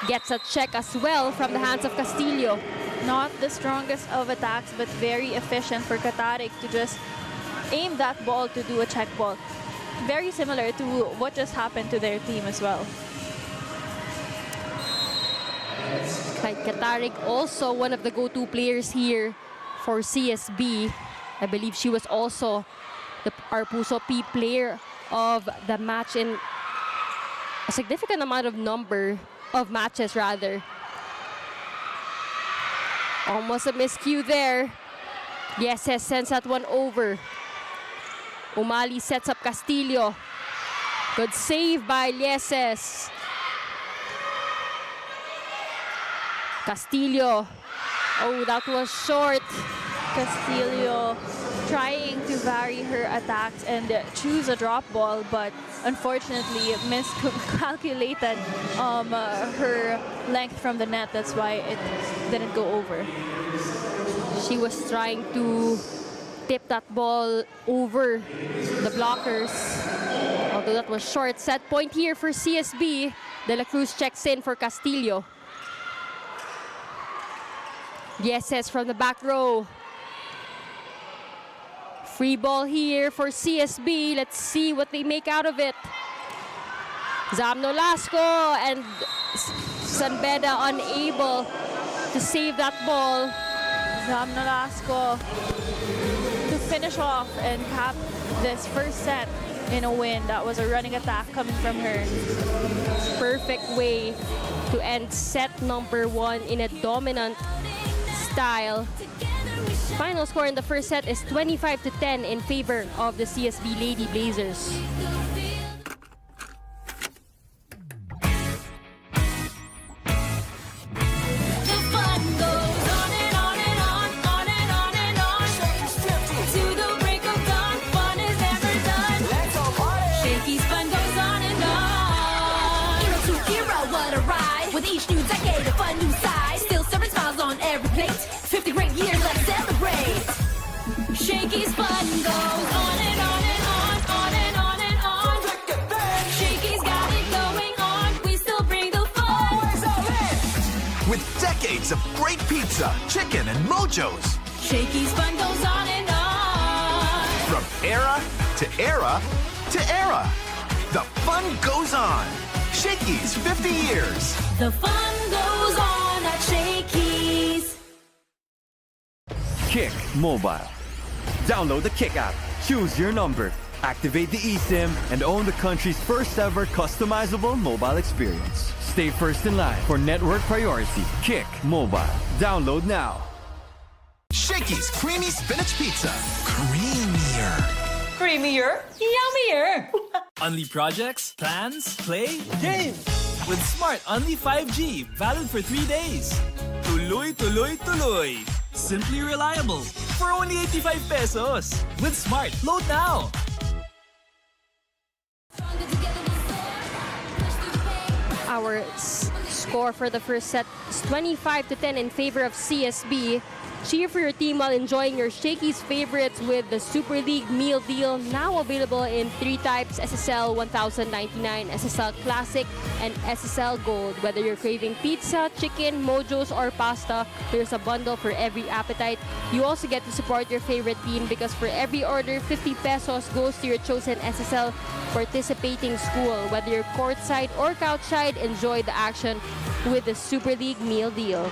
gets a check as well from the hands of Castillo. Not the strongest of attacks, but very efficient for Katarig to just aim that ball to do a check ball. Very similar to what just happened to their team as well. Clyde Katarik, also one of the go-to players here for CSB. I believe she was also our Puso P player of the match in a significant amount of number of matches, rather. Almost a miscue there. Yeses sends that one over. Umali sets up Castillo. Good save by Yeses. Castillo. Oh, that was short. Castillo trying to vary her attacks and choose a drop ball, but unfortunately miscalculated her length from the net. That's why it didn't go over. She was trying to tip that ball over the blockers. Although that was short. Set point here for CSB. De La Cruz checks in for Castillo. Yeses from the back row. Free ball here for CSB. Let's see what they make out of it. Zamno Lasco and Saint Beda unable to save that ball. Zamno Lasco to finish off and cap this first set in a win. That was a running attack coming from her. Perfect way to end set number 1 in a dominant style. Final score in the first set is 25-10 in favor of the CSB Lady Blazers. With each new decade, a fun new side. Still serving smiles on every plate. 50 great years, let's celebrate. Shakey's fun goes on and on and on, on and on and on. Shakey's got it going on. We still bring the fun. With decades of great pizza, chicken, and mojos. Shakey's fun goes on and on. From era to era to era. The fun goes on. Shakey's 50 years. The fun goes on at Shakey's. Kick Mobile. Download the Kick app, choose your number, activate the eSIM, and own the country's first ever customizable mobile experience. Stay first in line for network priority. Kick Mobile. Download now. Shakey's Creamy Spinach Pizza. Creamier. Creamier, yummier. Only projects, plans, play, games. With Smart Only 5G, valid for 3 days. Tuloy, tuloy, tuloy. Simply reliable. For only 85 pesos. With Smart, load now. Our score for the first set is 25-10 in favor of CSB. Cheer for your team while enjoying your Shakey's favorites with the Super League meal deal, now available in 3 types: SSL 1099, SSL Classic, and SSL Gold. Whether you're craving pizza, chicken, mojos, or pasta, there's a bundle for every appetite. You also get to support your favorite team because for every order, 50 pesos goes to your chosen SSL participating school. Whether you're courtside or couchside, enjoy the action with the Super League meal deal.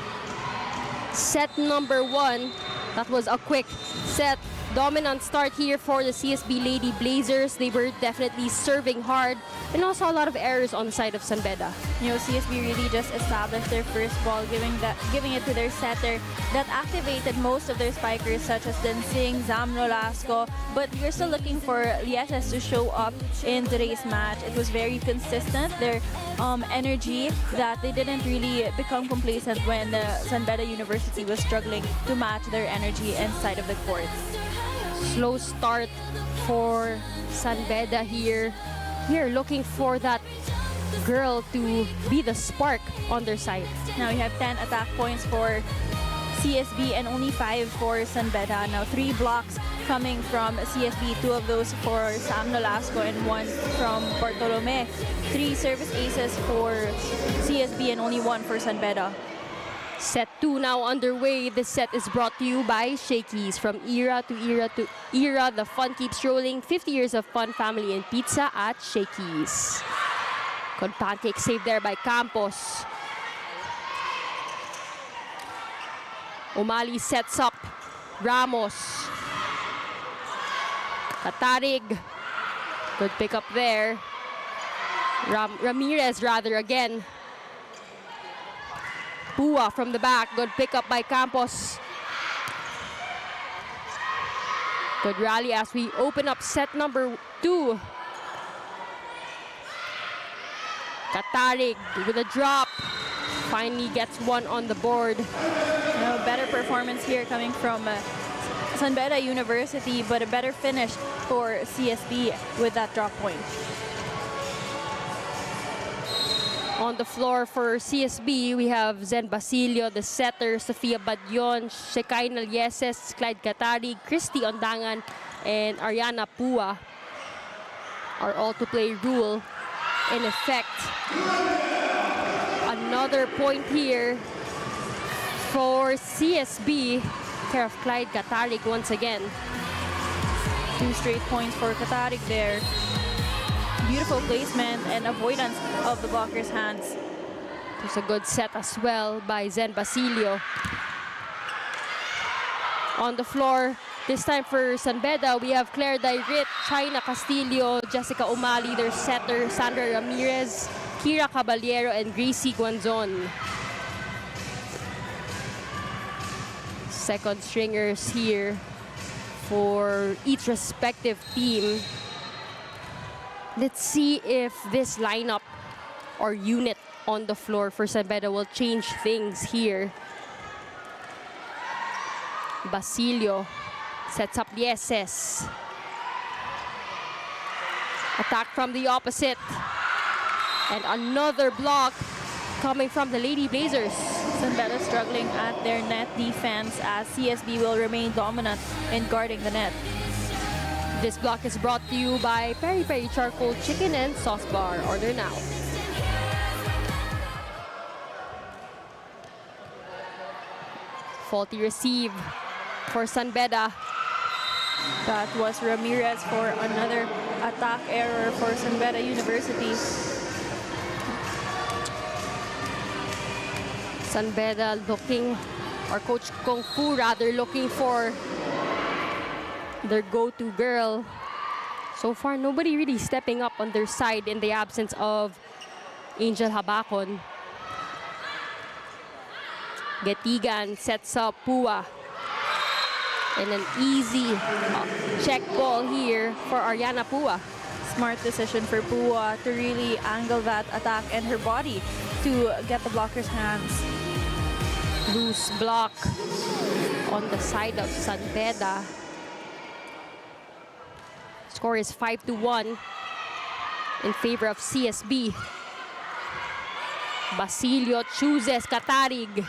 Set number 1, that was a quick set. Dominant start here for the CSB Lady Blazers. They were definitely serving hard, and also a lot of errors on the side of Saint Beda. You know, CSB really just established their first ball, giving it to their setter that activated most of their spikers such as Dancing, Zamno Lasco, but we're still looking for Lieses to show up in today's match. It was very consistent, their energy, that they didn't really become complacent when Saint Beda University was struggling to match their energy inside of the court. Slow start for Saint Beda here. We're looking for that girl to be the spark on their side. Now we have 10 attack points for CSB and only 5 for Saint Beda. Now 3 blocks coming from CSB, 2 of those for Sam Nolasco and 1 from Bartolome. 3 service aces for CSB and only 1 for Saint Beda. Set 2 now underway. This set is brought to you by Shakey's. From era to era to era, the fun keeps rolling. 50 years of fun, family, and pizza at Shakey's. Good pancake save there by Campos. Umali sets up Ramos. Katarig. Good pick up there. Ramirez rather again. Pua from the back. Good pick up by Campos. Good rally as we open up set number 2. Katarig with a drop. Finally gets one on the board. Better performance here coming from Saint Benilde University, but a better finish for CSB with that drop point. On the floor for CSB, we have Zen Basilio, the setter, Sofia Badyon, Shekay Nalieses, Clyde Katarig, Christy Ondangan, and Ariana Pua are all to play rule in effect. Another point here for CSB, care of Clyde Katarig once again. 2 straight points for Katarig there. Beautiful placement and avoidance of the blocker's hands. It was a good set as well by Zen Basilio. On the floor, this time for San Beda, we have Claire Dairit, China Castillo, Jessica Umali, their setter, Sandra Ramirez, Kira Caballero, and Gracie Guanzon. Second stringers here for each respective team. Let's see if this lineup or unit on the floor for Saint Beda will change things here. Basilio sets up the SS. Attack from the opposite. And another block coming from the Lady Blazers. Saint Beda struggling at their net defense as CSB will remain dominant in guarding the net. This block is brought to you by Peri Peri Charcoal Chicken and Sauce Bar. Order now. Faulty receive for San Beda. That was Ramirez for another attack error for Saint Beda University. San Beda looking, or Coach Kung Fu rather, looking for their go-to girl. So far, nobody really stepping up on their side in the absence of Angel Habacon. Getigan sets up Pua. And an easy check ball here for Ariana Pua. Smart decision for Pua to really angle that attack and her body to get the blocker's hands. Loose block on the side of San Beda. Score is 5-1 in favor of CSB. Basilio chooses Katarig.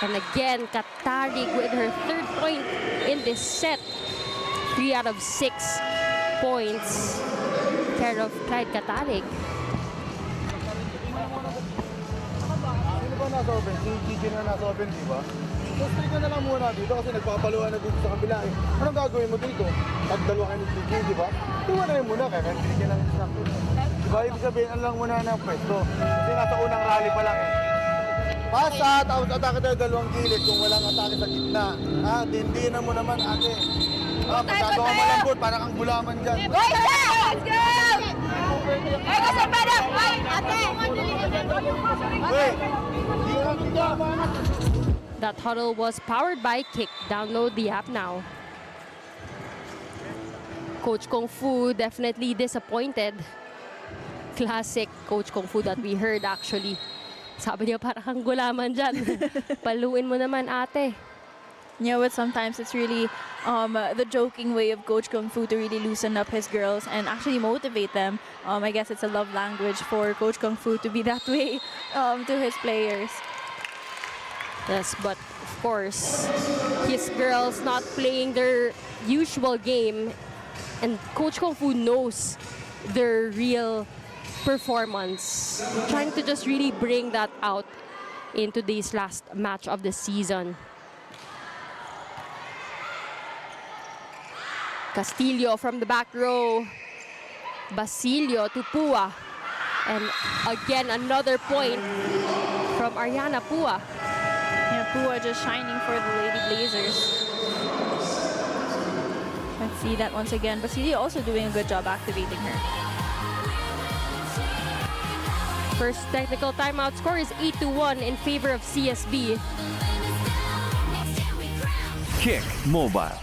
And again, Katarig with her third point in this set. 3 out of 6 points. Care of Clyde Katarig. Sino ba nasa open? Si Gigi na nasa open, di ba? So, stay ka na lang muna dito kasi nagpapaluan na dito sa kabila eh. Anong gagawin mo dito? Pagdalawa kayo ni Gigi, di ba? Tuwanayin muna kaya bigyan ng snack dito. Di ba? Ibig sabihin, ano lang muna ng pwesto. Kasi nasa unang rally pa lang eh. Pasa, tapos atake tayo dalawang gilid kung walang atake sa gitna. Ha, dindinan mo naman ate. Ha, masyado ka malambot, parang kang gulaman dyan. Let's go! Hey, San Beda! Hey, ate! That huddle was powered by Kick. Download the app now. Coach Kung Fu definitely disappointed. Classic Coach Kung Fu that we heard actually. Sabi niya, parang kang gulaman dyan. Paluin mo naman, ate. Yeah, but sometimes it's really the joking way of Coach Kung Fu to really loosen up his girls and actually motivate them. I guess it's a love language for Coach Kung Fu to be that way to his players. Yes, but of course, his girls not playing their usual game, and Coach Kung Fu knows their real performance. Trying to just really bring that out in today's last match of the season. Castillo from the back row. Basilio to Pua. And again, another point from Ariana Pua. Yeah, who are just shining for the Lady Blazers. Let's see that once again. Basilio also doing a good job activating her. First technical timeout score is 8-1 in favor of CSB. Kick Mobile.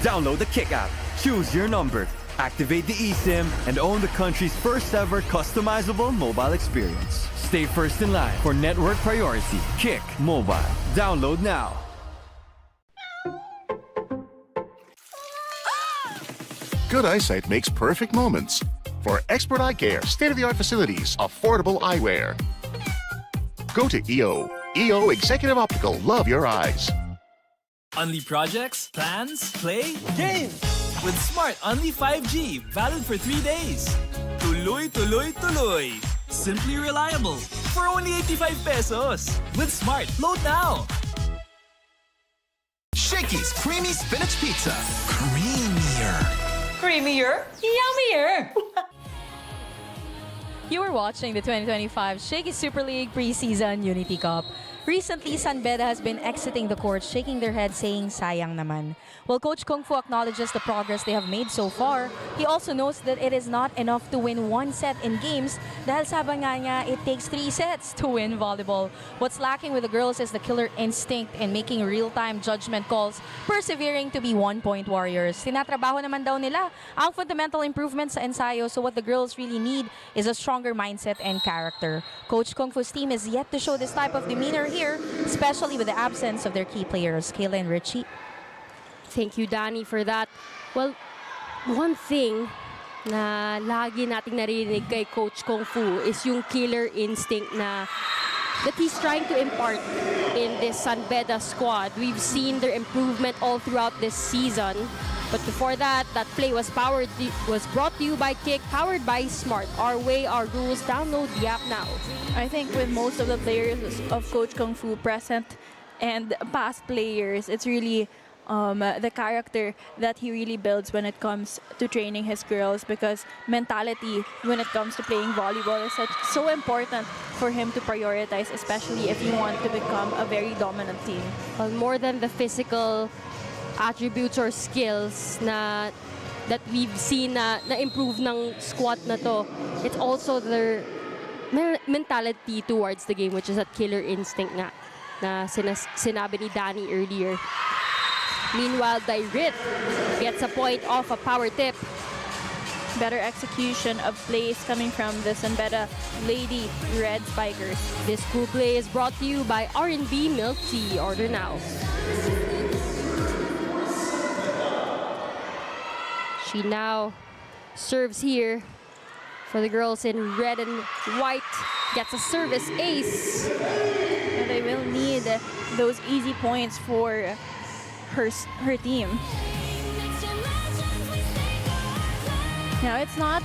Download the Kick app, choose your number, activate the eSIM, and own the country's first ever customizable mobile experience. Stay first in line for network priority. Kick Mobile. Download now. Good eyesight makes perfect moments. For expert eye care, state-of-the-art facilities, affordable eyewear. Go to EO. EO Executive Optical. Love your eyes. Unli projects, plans, play, game! With Smart Unli 5G, valid for 3 days. Tuloy, tuloy, tuloy. Simply reliable. For only 85 pesos. With Smart, load now. Shakey's Creamy Spinach Pizza. Creamier. Creamier? Yummier! You are watching the 2025 Shakey Super League Preseason Unity Cup. Recently, Saint Benilde has been exiting the court, shaking their head saying, sayang naman. While Coach Kung Fu acknowledges the progress they have made so far, he also notes that it is not enough to win one set in games dahil sabi nga niya, it takes 3 sets to win volleyball. What's lacking with the girls is the killer instinct in making real-time judgment calls, persevering to be one-point warriors. Tinatrabaho naman daw nila ang fundamental improvements sa ensayo, so what the girls really need is a stronger mindset and character. Coach Kung Fu's team is yet to show this type of demeanor here, especially with the absence of their key players, Kayla and Richie. Thank you, Danny, for that. Well, one thing na lagi nating narinig kay Coach Kung Fu is yung killer instinct that he's trying to impart in this Saint Benilde squad. We've seen their improvement all throughout this season. But before that play was brought to you by Kick, powered by Smart. Our way, our rules. Download the app now. I think with most of the players of Coach Kung Fu present and past players, it's really the character that he really builds when it comes to training his girls, because mentality when it comes to playing volleyball is so important for him to prioritize, especially if you want to become a very dominant team. Well, more than the physical attributes or skills that we've seen na improve ng squad na to, it's also their mentality towards the game, which is that killer instinct nga na sinabi ni Danny earlier. Meanwhile, Dairit gets a point off a power tip. Better execution of plays coming from the Saint Benilde Lady Red Spikers. This cool play is brought to you by R&B Milk Tea. Order now. She now serves here for the girls in red and white. Gets a service ace. And they will need those easy points for her team. Now, it's not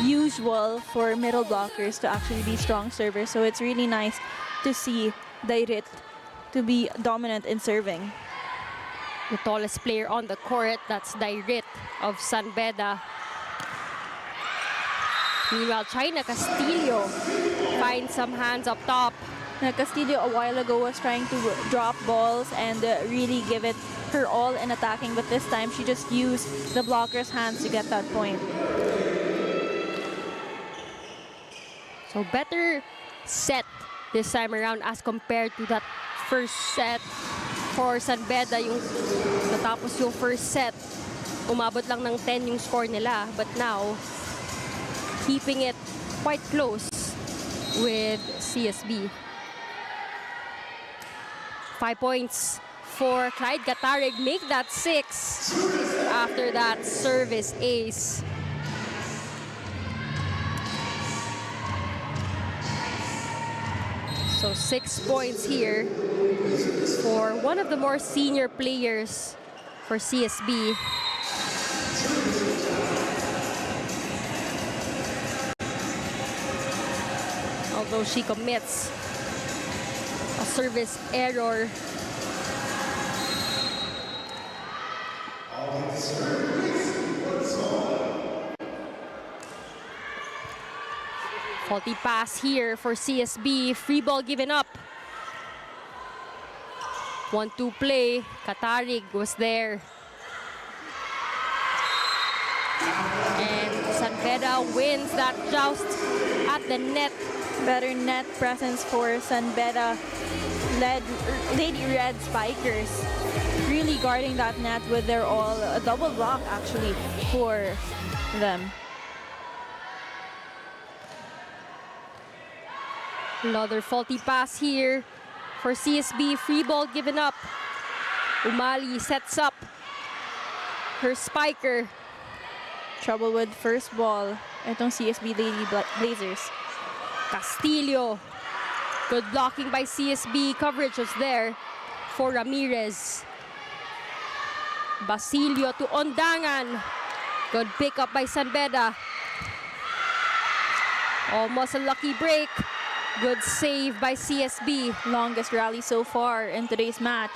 usual for middle blockers to actually be strong servers, so it's really nice to see Dairit to be dominant in serving. The tallest player on the court, that's Dairit of Saint Benilde. Meanwhile, China Castillo finds some hands up top. Now, Castillo a while ago was trying to drop balls and really give it her all in attacking, but this time she just used the blocker's hands to get that point. So better set this time around as compared to that first set for Saint Benilde. Yung natapos yung first set, umabot lang ng 10 yung score nila, but now keeping it quite close with CSB. 5 points for Clyde Gatarig. Make that 6 after that service ace. So 6 points here for one of the more senior players for CSB. Although she commits a service error. Faulty pass here for CSB. Free ball given up. 1-2 play. Katarig was there. And San Beda wins that joust at the net. Better net presence for San Beda Lady Red Spikers. Really guarding that net with their all. A double block actually for them. Another faulty pass here for CSB. Free ball given up. Umali sets up her spiker. Trouble with first ball. Itong CSB Lady Blazers. Castillo. Good blocking by CSB. Coverage was there for Ramirez. Basilio to Ondangan. Good pick up by San Beda. Almost a lucky break. Good save by CSB. Longest rally so far in today's match.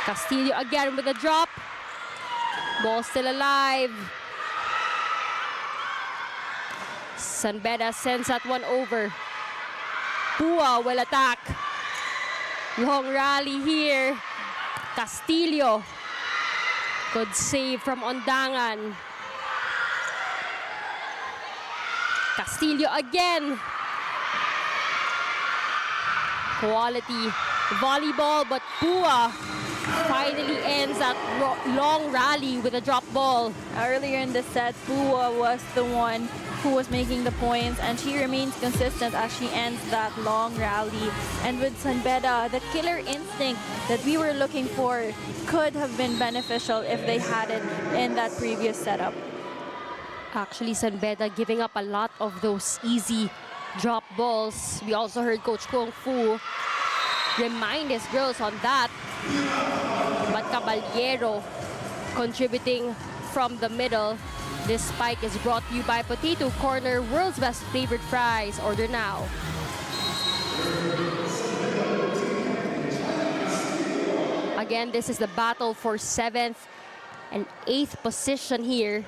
Castillo again with a drop. Ball still alive. San Beda sends that one over. Pua will attack. Long rally here. Castillo. Good save from Ondangan. Castillo again. Quality volleyball, but Pua finally ends that long rally with a drop ball. Earlier in the set, Pua was the one who was making the points, and she remains consistent as she ends that long rally. And with San Beda, the killer instinct that we were looking for could have been beneficial if they had it in that previous setup. Actually, San Beda giving up a lot of those easy drop balls. We also heard Coach Kung Fu remind his girls on that. But Caballero contributing from the middle. This spike is brought to you by Potato Corner, world's best flavored fries. Order now. Again, this is the battle for 7th and 8th position here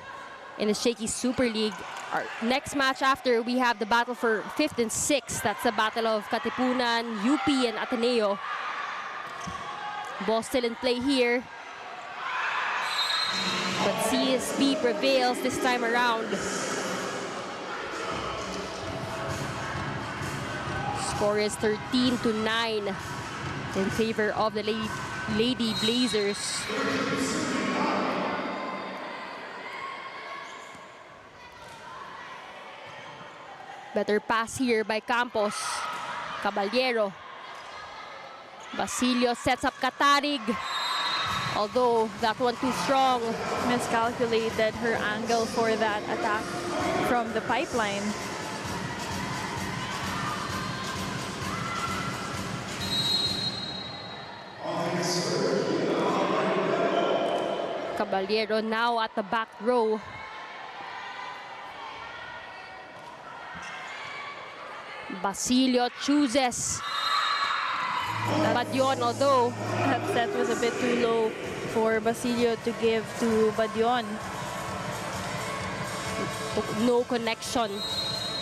in the Shakey Super League. Our next match after, we have the battle for 5th and 6th. That's the battle of Katipunan, UP, and Ateneo. Ball still in play here. But CSB prevails this time around. Score is 13-9 in favor of the Lady Blazers. Better pass here by Campos. Caballero. Basilio sets up Katarig. Although that one too strong. Miscalculated her angle for that attack from the pipeline. Caballero now at the back row. Basilio chooses Badion, although that set was a bit too low for Basilio to give to Badion. No connection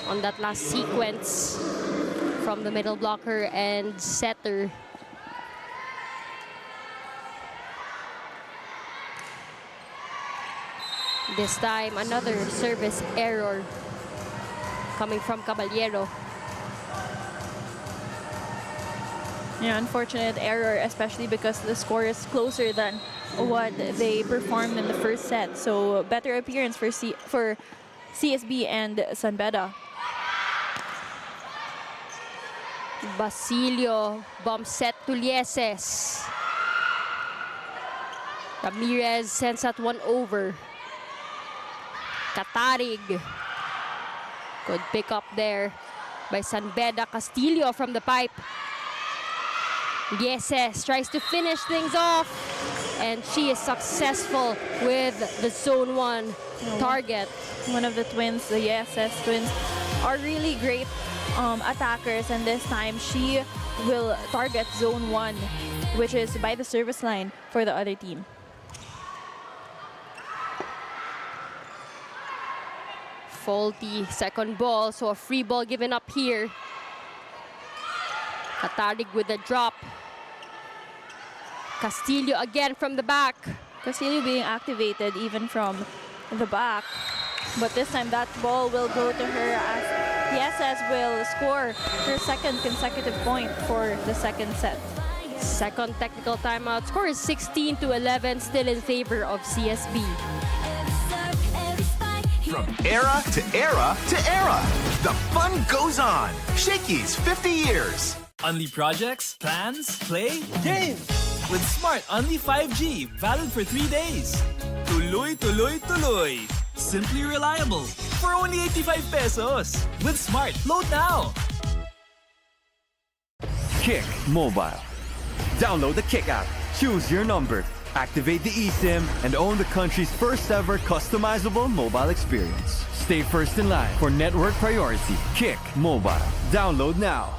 on that last sequence from the middle blocker and setter. This time, another service error coming from Caballero. Yeah, unfortunate error, especially because the score is closer than what they performed in the first set. So better appearance for CSB and San Beda. Basilio, bomb set to Lieses. Ramirez sends that one over. Katarig. Good pick up there by San Beda. Castillo from the pipe. Lieses tries to finish things off, and she is successful with the zone 1 target. One of the twins, the Lieses twins, are really great attackers, and this time she will target zone 1, which is by the service line for the other team. Faulty second ball, so a free ball given up here. Katarig with a drop. Castillo again from the back. Castillo being activated even from the back. But this time that ball will go to her as the SS will score her second consecutive point for the second set. Second technical timeout. Score is 16-11, still in favor of CSB. From era to era to era, the fun goes on. Shakey's 50 years. Only projects, plans, play, games. With Smart Only 5G, valid for 3 days. Tuloy, tuloy, tuloy. Simply reliable. For only 85 pesos. With Smart, load now. Kick Mobile. Download the Kick app, choose your number, activate the eSIM, and own the country's first ever customizable mobile experience. Stay first in line for network priority. Kick Mobile. Download now.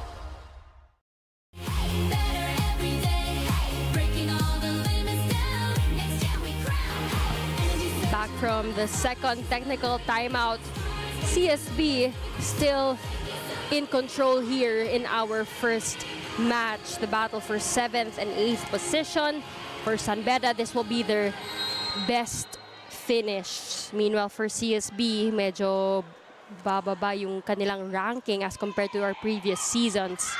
Back from the second technical timeout. CSB still in control here in our first match. The battle for 7th and 8th position. For Saint Beda, this will be their best finish. Meanwhile, for CSB, medyo bababa yung kanilang ranking as compared to our previous seasons.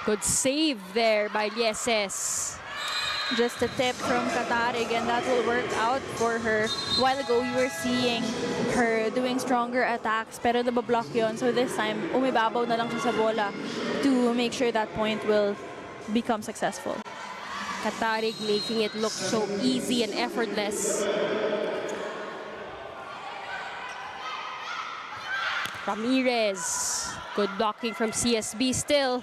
Good save there by Lieses. Just a tip from Katarig and that will work out for her. A while ago, we were seeing her doing stronger attacks pero nabablock yun. So this time, umibabaw na lang siya sa bola to make sure that point will become successful. Katarig making it look so easy and effortless. Ramirez. Good blocking from CSB still.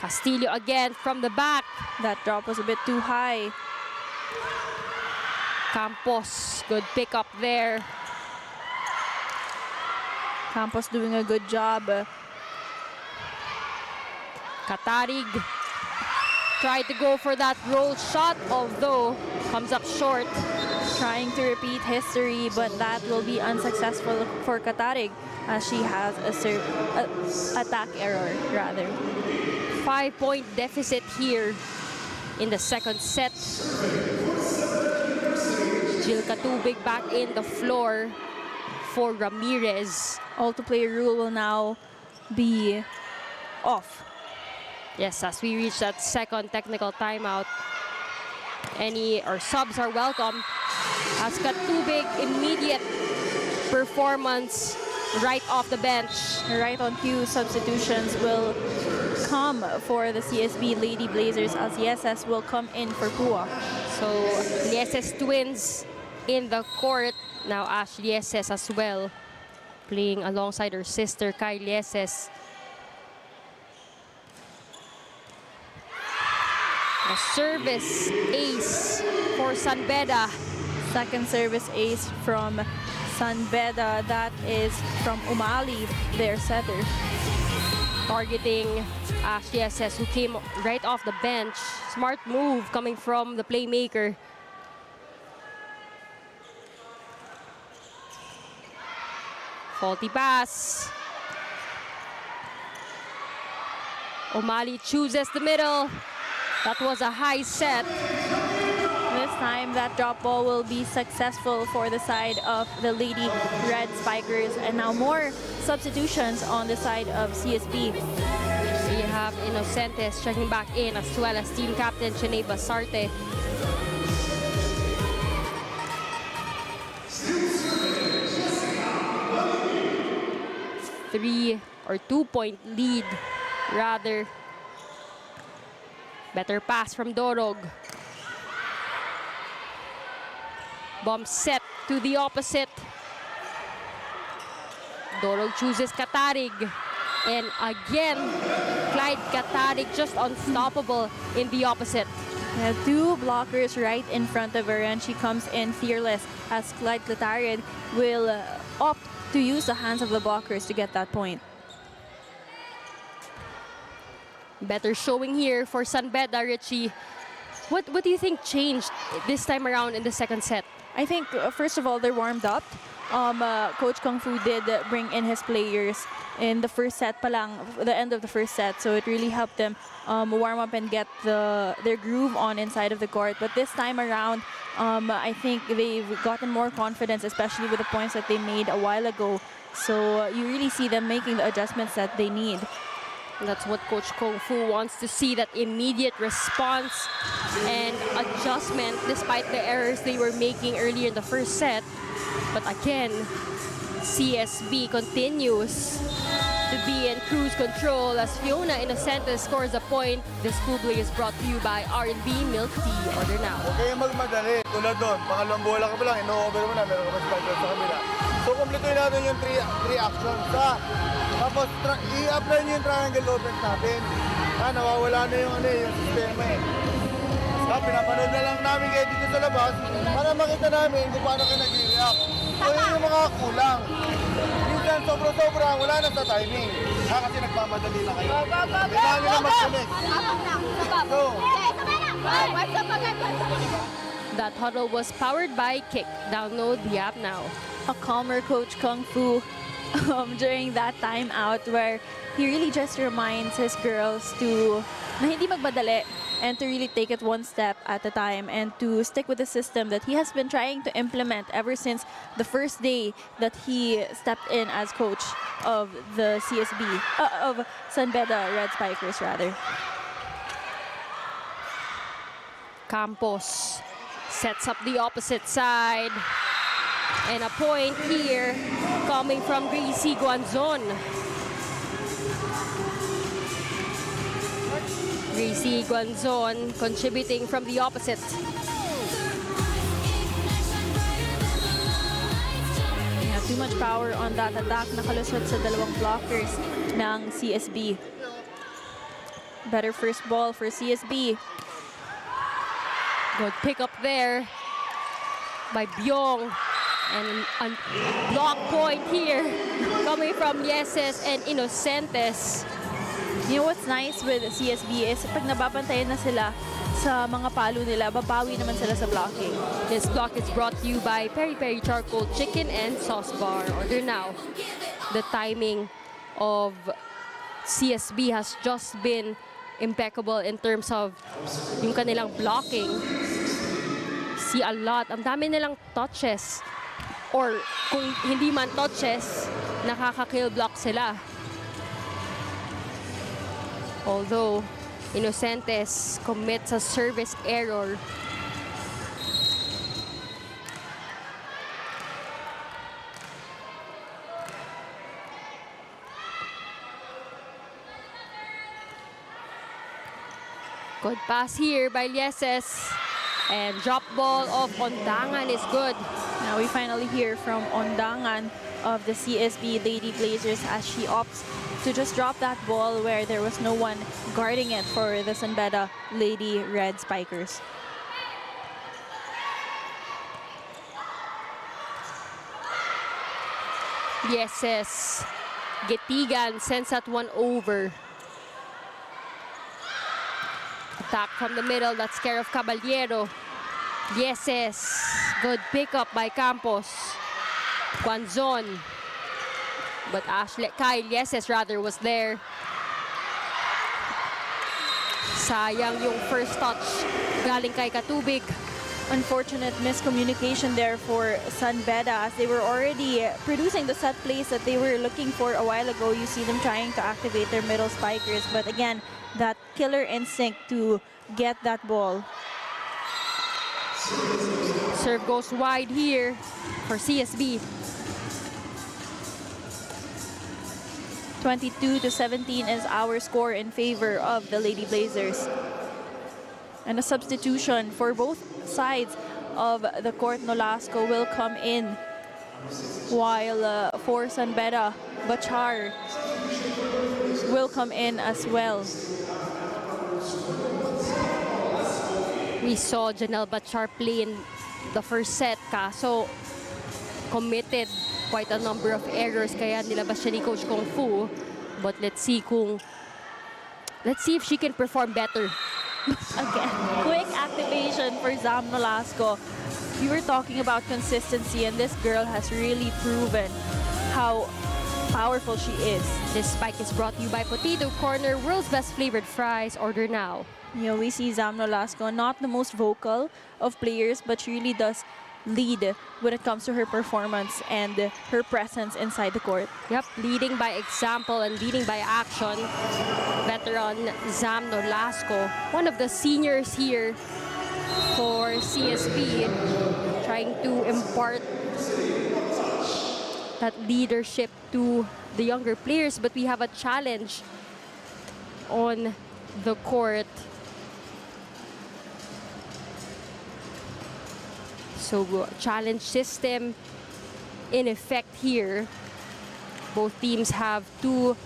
Castillo again from the back. That drop was a bit too high. Campos, good pick up there. Campos doing a good job. Katarig tried to go for that roll shot, although comes up short. Trying to repeat history, but that will be unsuccessful for Katarig as she has a attack error rather. 5-point deficit here in the second set. Jill Katubig back in the floor for Ramirez. All-to-play rule will now be off. Yes, as we reach that second technical timeout, any or subs are welcome. As Katubig, immediate performance right off the bench. Right on cue, substitutions will come for the CSB Lady Blazers as Yeses will come in for Pua. So, Yeses twins in the court. Now Ash Yeses as well, playing alongside her sister Kyle Yeses. The service ace for Saint Beda. Second service ace from Saint Beda. That is from Umali, their setter. Targeting Ash Yeses, who came right off the bench. Smart move coming from the playmaker. Faulty pass. O'Malley chooses the middle. That was a high set. This time, that drop ball will be successful for the side of the Lady Red Spikers. And now more substitutions on the side of CSB. We have Inocentes checking back in, as well as team captain Chene Basarte. Three or 2-point lead, rather. Better pass from Dorog. Bomb set to the opposite. Dorog chooses Katarig. And again, Clyde Katarig just unstoppable in the opposite. Yeah, two blockers right in front of her, and she comes in fearless as Clyde Katarig will opt to use the hands of the blockers to get that point. Better showing here for Saint Beda, Richie. What do you think changed this time around in the second set? I think, first of all, they're warmed up. Coach Kung Fu did bring in his players in the first set pa lang, the end of the first set. So it really helped them warm up and get their groove on inside of the court. But this time around, I think they've gotten more confidence, especially with the points that they made a while ago. So you really see them making the adjustments that they need. That's what Coach Kung Fu wants to see, that immediate response and adjustment despite the errors they were making earlier in the first set. But again, CSB continues to be in cruise control as Fiona Innocentes scores a point. This Cool Play is brought to you by R&B Milk Tea. Order now. Huwag kayong magmadali. Tulad doon, pangalawang bola ka pa lang, ino-over mo na, meron ka pa spider sa kabila. So, kumpletuin natin yung three actions. Tapos, i-apply nyo yung triangle offense natin. Nawawala na yung sistema eh. Pinapanood na lang namin kayo dito sa labas para makita namin kung paano kayo nag-react. So, yun yung mga kulang. Minsan, sobra-sobra, wala na sa timing. Kasi nagmamadali na kayo. Kailangan nyo na mag-connect. That huddle was powered by Kick. Download the app now. A calmer Coach Kung Fu during that timeout where he really just reminds his girls to na hindi magmadali and to really take it one step at a time and to stick with the system that he has been trying to implement ever since the first day that he stepped in as coach of the CSB, of Saint Benilde Red Spikers rather. Campos sets up the opposite side. And a point here coming from Gracie Guanzon. Gracie Guanzon contributing from the opposite. They have too much power on that attack. Nakalusot sa dalawang blockers ng CSB. Better first ball for CSB. Good pick up there by Byong. And a block point here coming from Yeses and Innocentes. You know what's nice with CSB is pag nababantayan na sila sa mga palo nila, babawi naman sila sa blocking. This block is brought to you by Peri Peri Charcoal Chicken and Sauce Bar. Order now. The timing of CSB has just been impeccable in terms of yung kanilang blocking. See a lot. Ang dami nilang touches. Or kung hindi man touches, nakaka-kill block sila. Although, Innocentes commits a service error. Good pass here by Lieses. And drop ball of Ondangan is good. Now we finally hear from Ondangan of the CSB Lady Blazers as she opts to just drop that ball where there was no one guarding it for the Saint Benilde Lady Red Spikers. Yeses. Getigan sends that one over. Attack from the middle, that's care of Caballero. Yeses. Good pickup by Campos. Guanzon. But Kyle Yeses rather was there. Sayang yung first touch galing kay Katubig. Unfortunate miscommunication there for Saint Benilde as they were already producing the set plays that they were looking for a while ago. You see them trying to activate their middle spikers, but again, that killer instinct to get that ball. Serve goes wide here for CSB. 22-17 is our score in favor of the Lady Blazers. And a substitution for both sides of the court, Nolasco will come in, while for Saint Benilde, Bachar will come in as well. We saw Janelle Bachar play in the first set, kaso committed quite a number of errors kaya nilabas siya ni Coach Kung Fu. But let's see if she can perform better. Again, quick activation for Zam Nolasco. We were talking about consistency, and this girl has really proven how powerful she is. This spike is brought to you by Potato Corner, world's best flavored fries. Order now. You know, we see Zam Nolasco, not the most vocal of players, but she really does lead when it comes to her performance and her presence inside the court. Yep, leading by example and leading by action. Veteran Zam Nolasco, one of the seniors here for CSB, trying to impart that leadership to the younger players, but we have a challenge on the court. So challenge system in effect here. Both teams have 2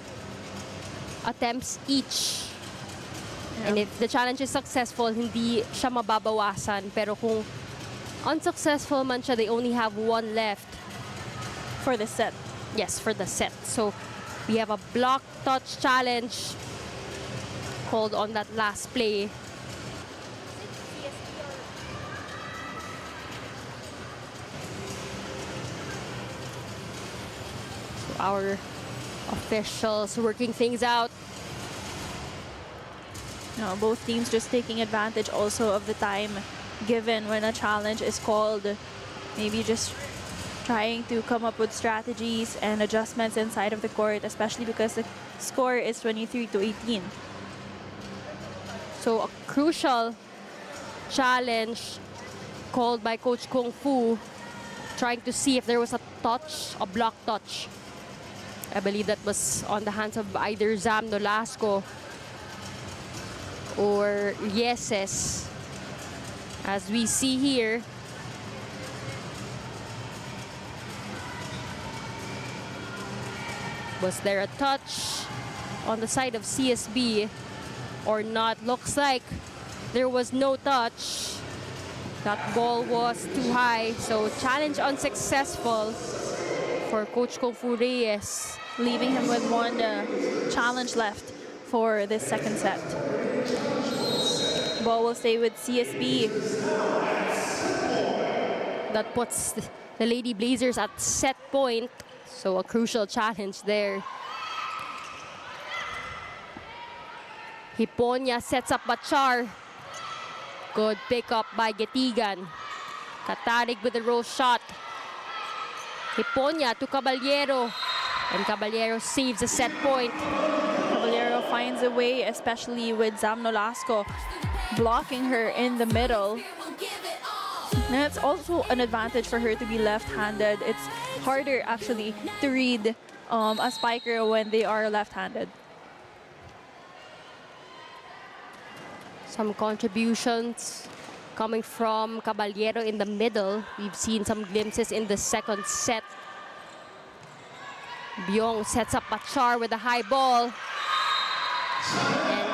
attempts each. And if the challenge is successful, hindi siya mababawasan. Pero kung unsuccessful man siya, they only have 1 left. For the set. Yes, for the set. So we have a block touch challenge called on that last play. So our officials working things out. No, both teams just taking advantage also of the time given when a challenge is called. Maybe just trying to come up with strategies and adjustments inside of the court, especially because the score is 23-18. So a crucial challenge called by Coach Kung Fu, trying to see if there was a touch, a block touch. I believe that was on the hands of either Zam Nolasco or Yeses. As we see here, was there a touch on the side of CSB or not? Looks like there was no touch. That ball was too high, so challenge unsuccessful for Coach Kung Fu Reyes, leaving him with 1 challenge left for this second set. Ball will stay with CSB. That puts the Lady Blazers at set point. So a crucial challenge there. Hiponya sets up Bachar. Good pick up by Getigan. Katarig with the roll shot. Hiponya to Caballero. And Caballero saves a set point. Caballero finds a way, especially with Zam Nolasco blocking her in the middle. And it's also an advantage for her to be left-handed. It's harder actually to read a spiker when they are left-handed. Some contributions coming from Caballero in the middle. We've seen some glimpses in the second set. Byong sets up Bachar with a high ball. And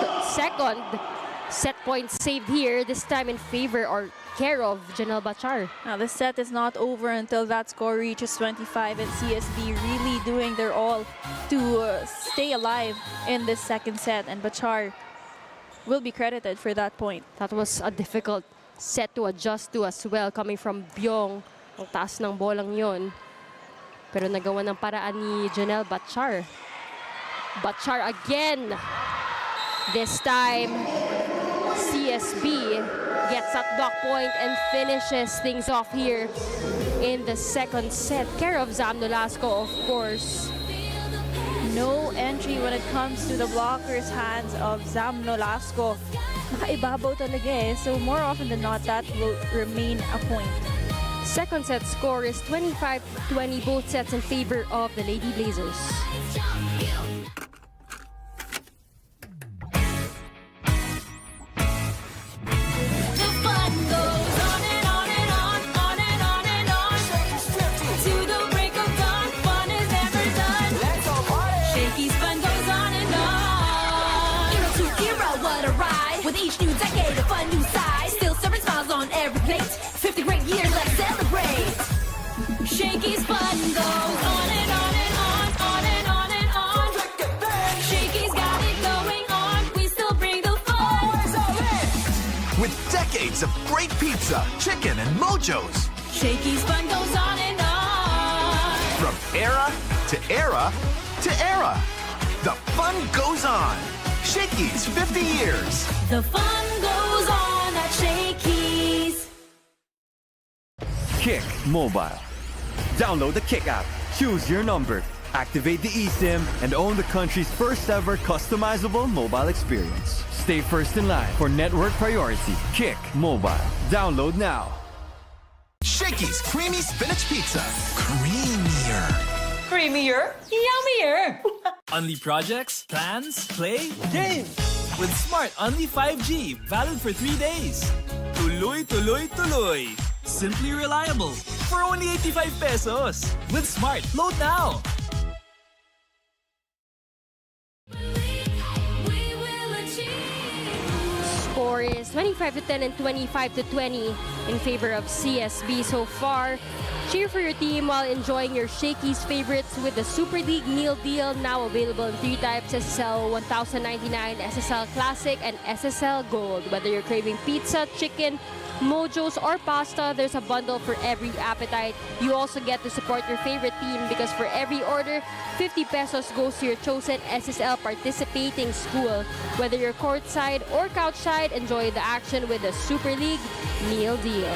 the second set point saved here, this time in favor or care of Janelle Bachar. Now the set is not over until that score reaches 25, and CSB really doing their all to stay alive in this second set, and Bachar will be credited for that point. That was a difficult set to adjust to as well, coming from Byong. Ang taas ng bolang yon. Pero nagawa ng paraan ni Janelle Bachar. Bachar again. This time, CSB gets that block point and finishes things off here in the second set. Care of Zam Nolasco, of course. No entry when it comes to the blocker's hands of Zam Nolasco. Nakaibabaw talaga eh. So more often than not, that will remain a point. Second set score is 25-20, both sets in favor of the Lady Blazers. With each new decade, a fun new side. Still serving smiles on every plate. 50 great years, let's celebrate. Shakey's fun goes on and on and on, on and on and on. Shakey's got it going on. We still bring the fun. With decades loads of great pizza, chicken, and mojos. Shakey's fun goes on and on. From era to era to era. The fun goes on. Shakey's 50 years. The fun goes on at Shakey's. Kick Mobile. Download the Kick app, choose your number, activate the eSIM, and own the country's first ever customizable mobile experience. Stay first in line for network priority. Kick Mobile. Download now. Shakey's creamy spinach pizza. Creamier. Creamier, yummier. Only projects, plans, play, game. With Smart Only 5G, valid for 3 days. Tuloy, tuloy, tuloy. Simply reliable. For only 85 pesos. With Smart, load now. Score is 25-10 and 25-20 in favor of CSB so far. Cheer for your team while enjoying your Shakey's favorites with the Super League meal deal, now available in 3 types: SSL 1099, SSL Classic, and SSL Gold. Whether you're craving pizza, chicken, mojos, or pasta, there's a bundle for every appetite. You also get to support your favorite team because for every order, 50 pesos goes to your chosen SSL participating school. Whether you're courtside or couchside, enjoy the action with the Super League meal deal.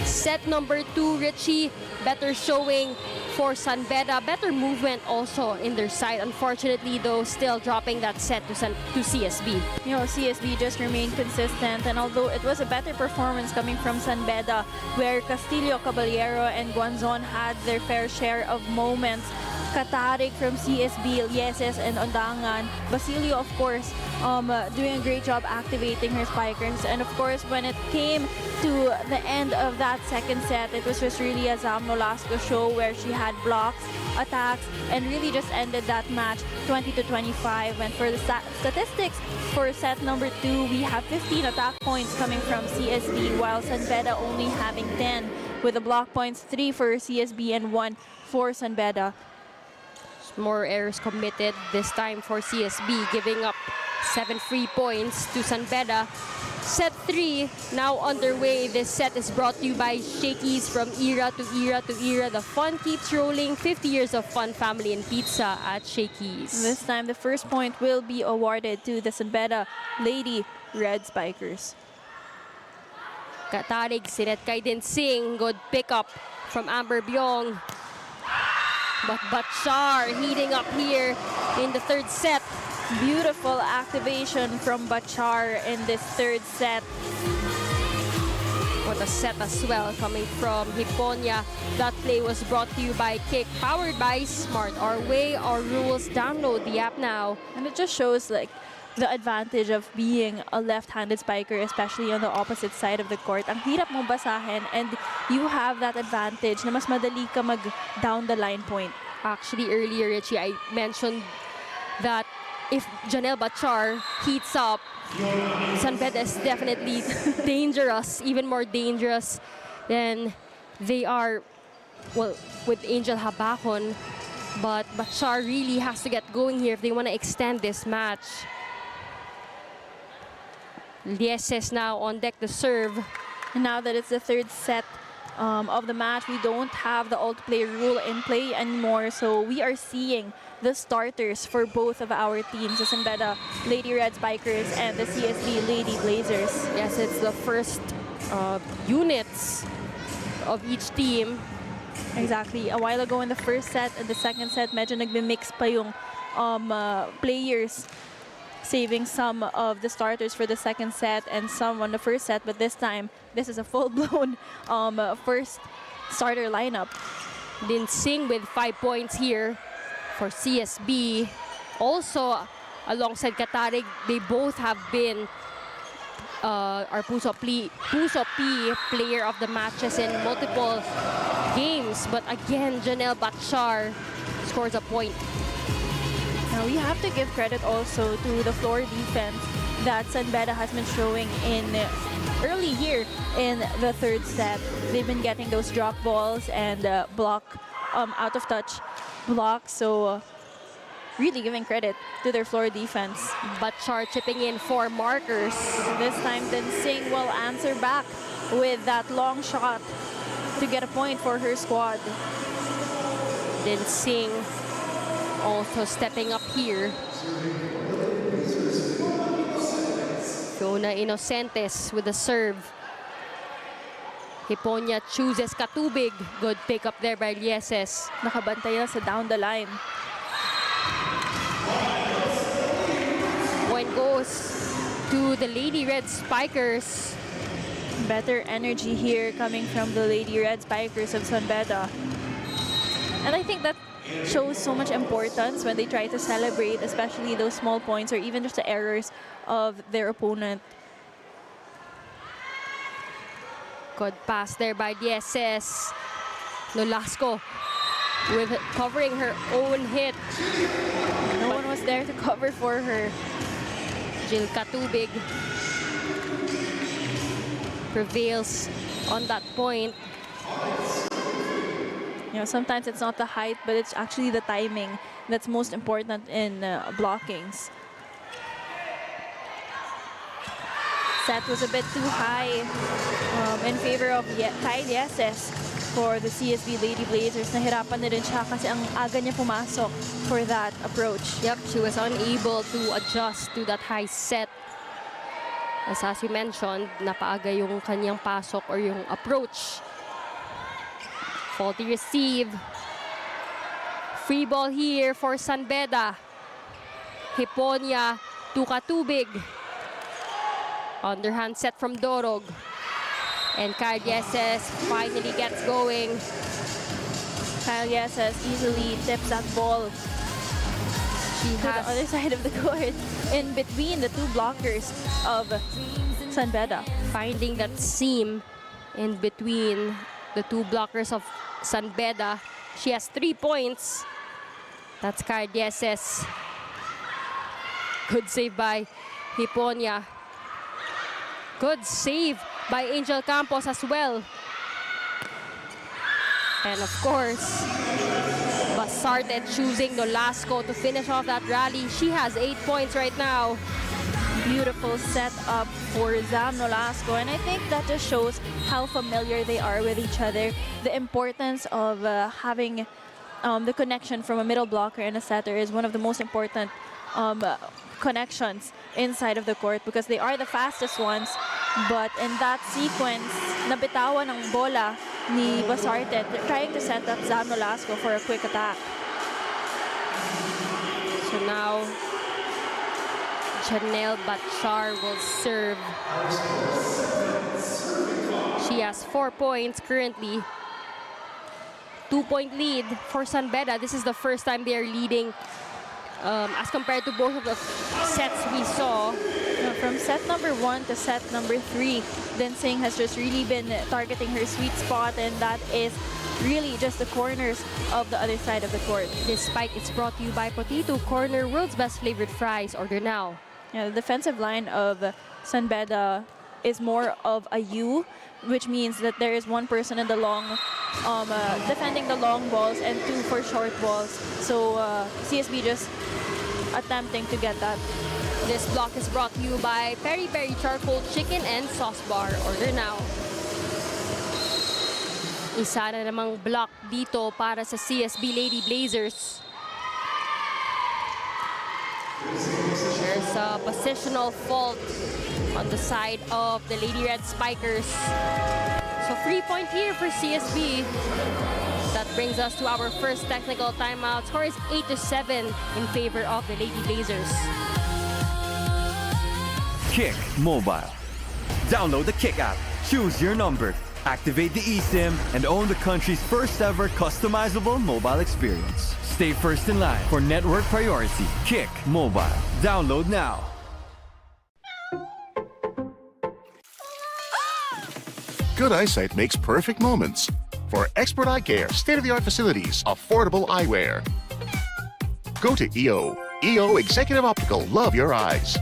Set number 2, Richie, better showing for San Beda, better movement also in their side. Unfortunately, though, still dropping that set to CSB. You know, CSB just remained consistent, and although it was a better performance coming from Saint Benilde, where Castillo, Caballero, and Guanzon had their fair share of moments, Katarig from CSB, Yeses, and Ondangan, Basilio, of course, doing a great job activating her spikers. And of course, when it came to the end of that second set, it was just really a Zam Nolasco show where she had blocks, attacks, and really just ended that match 20-25. And for the statistics for set number 2, we have 15 attack points coming from CSB, while San Beda only having 10, with the block points 3 for CSB and 1 for San Beda. More errors committed this time for CSB, giving up 7 free points to San Beda. Set 3 now underway. This set is brought to you by Shakey's. From era to era to era, the fun keeps rolling. 50 years of fun, family, and pizza at Shakey's. This time, the first point will be awarded to the San Beda Lady Red Spikers. Katarig, Sinet Kaiden Singh, good pickup from Amber Byong. But Bachar heating up here in the third set. Beautiful activation from Bachar in this third set. What a set as well coming from Hiponia. That play was brought to you by Kick, powered by Smart. Our way, our rules. Download the app now. And it just shows like the advantage of being a left-handed spiker, especially on the opposite side of the court. Ang hirap mong basahin, and you have that advantage na mas madali ka mag down the line point. Actually, earlier, Richie, I mentioned that if Janelle Bachar heats up, San Beda is definitely dangerous, even more dangerous than they are, well, with Angel Habakon. But Bachar really has to get going here if they want to extend this match. Lieses now on deck to serve. And now that it's the third set of the match, we don't have the alt-play rule in play anymore. So we are seeing the starters for both of our teams, the San Beda Lady Red Spikers and the CSB Lady Blazers. Yes, it's the first units of each team. Exactly. A while ago in the first set and the second set, medyo nagmi-mix pa yung players, saving some of the starters for the second set and some on the first set. But this time, this is a full-blown first starter lineup. Din Singh with 5 points here for CSB. Also, alongside Katarig, they both have been our Puso P player of the matches in multiple games. But again, Janelle Bachar scores a point. Now, we have to give credit also to the floor defense that San Beda has been showing in early here in the third set. They've been getting those drop balls and block out of touch blocks. So really giving credit to their floor defense. Bachar chipping in for markers. This time, then Singh will answer back with that long shot to get a point for her squad. Then Singh also stepping up here. Fiona Inocentes with the serve. Hiponia chooses Katubig. Good pick up there by Lieses. Nakabantay na sa down the line. Point goes to the Lady Red Spikers. Better energy here coming from the Lady Red Spikers of San Beda. And I think that shows so much importance when they try to celebrate, especially those small points or even just the errors of their opponent. Good pass there by DSS. Nolasco with covering her own hit. No one was there to cover for her. Jill Katubig prevails on that point. You know, sometimes it's not the height, but it's actually the timing that's most important in blockings. Set was a bit too high in favor of Kyle Yeses for the CSB Lady Blazers. Nahirapan na rin siya kasi ang aga niya pumasok for that approach. Yep, she was unable to adjust to that high set. As you mentioned, napaaga yung kanyang pasok or yung approach. Faulty receive. Free ball here for San Beda. Hiponia to Katubig. Underhand set from Dorog. And Kyle Yeses finally gets going. Kyle Yeses easily tips that ball She to the other side of the court in between the two blockers of San Beda. Finding that seam in between the two blockers of San Beda. She has 3 points. That's Kyle Yeses. Good save by Hiponia. Good save by Angel Campos as well. And of course, Basarte choosing Nolasco to finish off that rally. She has 8 points right now. Beautiful setup for Zam Nolasco, and I think that just shows how familiar they are with each other. The importance of having the connection from a middle blocker and a setter is one of the most important connections inside of the court because they are the fastest ones. But in that sequence, nabitawan ng bola ni Basarte trying to set up Zam Nolasco for a quick attack. So now, Janelle Bachar will serve. She has 4 points currently. 2-point lead for San Beda. This is the first time they are leading as compared to both of the sets we saw. From set number 1 to set number 3, then Singh has just really been targeting her sweet spot, and that is really just the corners of the other side of the court. This spike is brought to you by Potito Corner, world's best flavored fries. Order now. Yeah, the defensive line of San Beda is more of a U, which means that there is one person in the long, defending the long balls and 2 for short balls. So CSB just attempting to get that. This block is brought to you by Peri Peri Charcoal Chicken and Sauce Bar. Order now. Isa na namang block dito para sa CSB Lady Blazers. There's a positional fault on the side of the Lady Red Spikers. So 3-point here for CSB. That brings us to our first technical timeout. Score is 8-7 in favor of the Lady Blazers. Kick Mobile. Download the Kick app, choose your number, activate the eSIM, and own the country's first ever customizable mobile experience. Stay first in line for network priority. Kick Mobile. Download now. Good eyesight makes perfect moments. For expert eye care, state-of-the-art facilities, affordable eyewear. Go to EO. EO Executive Optical. Love your eyes.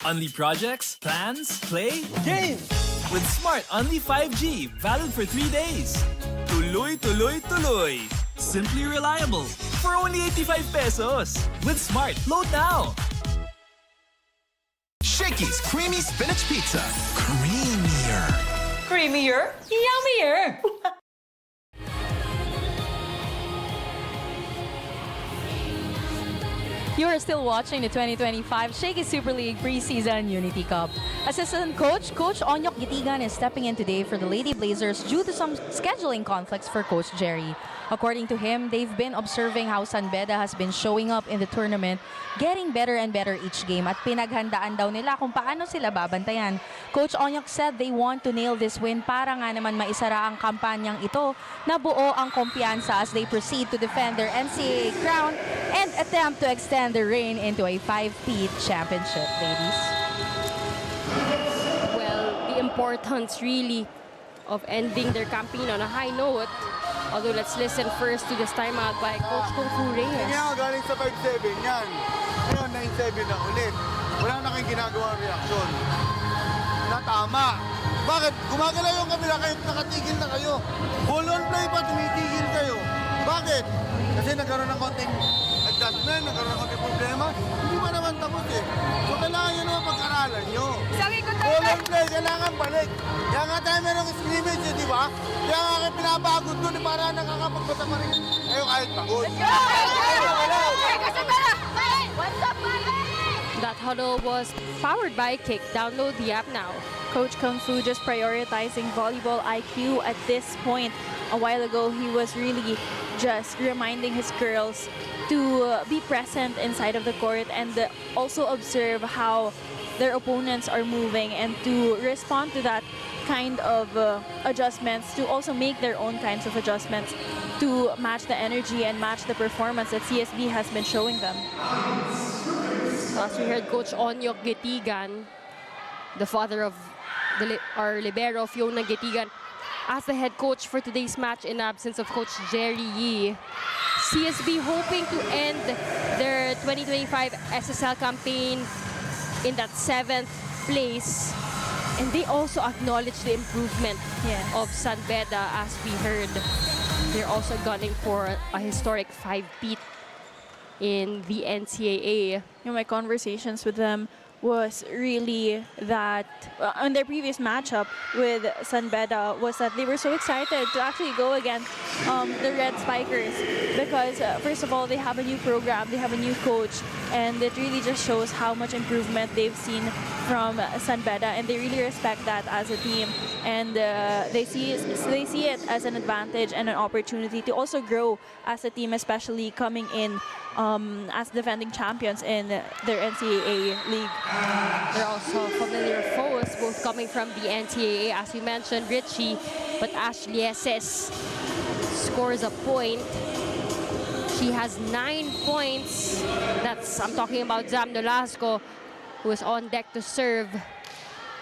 Unli projects, plans, play, game! With Smart Unli 5G, valid for 3 days. Tuloy, tuloy, tuloy. Simply reliable. for only 85 pesos. With Smart, load now. Shakey's Creamy Spinach Pizza. Creamier. Creamier, yummier. You are still watching the 2025 Shakey Super League Preseason Unity Cup. Assistant Coach Onyok Gitigan is stepping in today for the Lady Blazers due to some scheduling conflicts for Coach Jerry. According to him, they've been observing how San Beda has been showing up in the tournament, getting better and better each game at pinaghandaan daw nila kung paano sila babantayan. Coach Onyok said they want to nail this win para nga naman maisara ang kampanyang ito na buo ang kumpiyansa as they proceed to defend their NCAA crown and attempt to extend their reign into a 5-peat championship, ladies. Well, the importance really of ending their campaign on a high note. Although let's listen first to this timeout by Coach Kung Fu Reyes. Yan, galing sa 5-7 yan. Ngayon, 9-7 na ulit. Wala na kayong ginagawa ang reaksyon. Na tama. Bakit? Gumagalaw yung kabila kayo, nakatigil na kayo. Ball on play pa, tumitigil kayo. Bakit? Kasi nagkaroon ng konting adjustment, nagkaroon ng konting problema. Hindi pa naman tapos eh. So kailangan nyo naman pag-aralan nyo. Ball on play, kailangan balik. Kaya nga tayo merong scrimmage eh, di ba? Kaya nga kayo pinapagod doon para nakakapagbata pa rin. Kayo kahit pagod. That huddle was powered by Kick. Download the app now. Coach Kung Fu just prioritizing volleyball IQ at this point. A while ago, he was really just reminding his girls to be present inside of the court and also observe how their opponents are moving and to respond to that kind of adjustments, to also make their own kinds of adjustments to match the energy and match the performance that CSB has been showing them. As we heard Coach Onyok Gitigan, the father of our libero, Fiona Gitigan, as the head coach for today's match in absence of Coach Jerry Yee. CSB hoping to end their 2025 SSL campaign in that 7th place. And they also acknowledge the improvement of San Beda, as we heard. They're also gunning for a historic 5-peat in the NCAA. My conversations with them was really that on their previous matchup with San Beda was that they were so excited to actually go against the Red Spikers because first of all, they have a new program, they have a new coach, and it really just shows how much improvement they've seen from San Beda, and they really respect that as a team, and they see it as an advantage and an opportunity to also grow as a team, especially coming in as defending champions in their NCAA league. They're also familiar foes, both coming from the NCAA, as you mentioned, Richie, but Ashley SS scores a point. She has 9 points. I'm talking about Zam Nolasco, who is on deck to serve.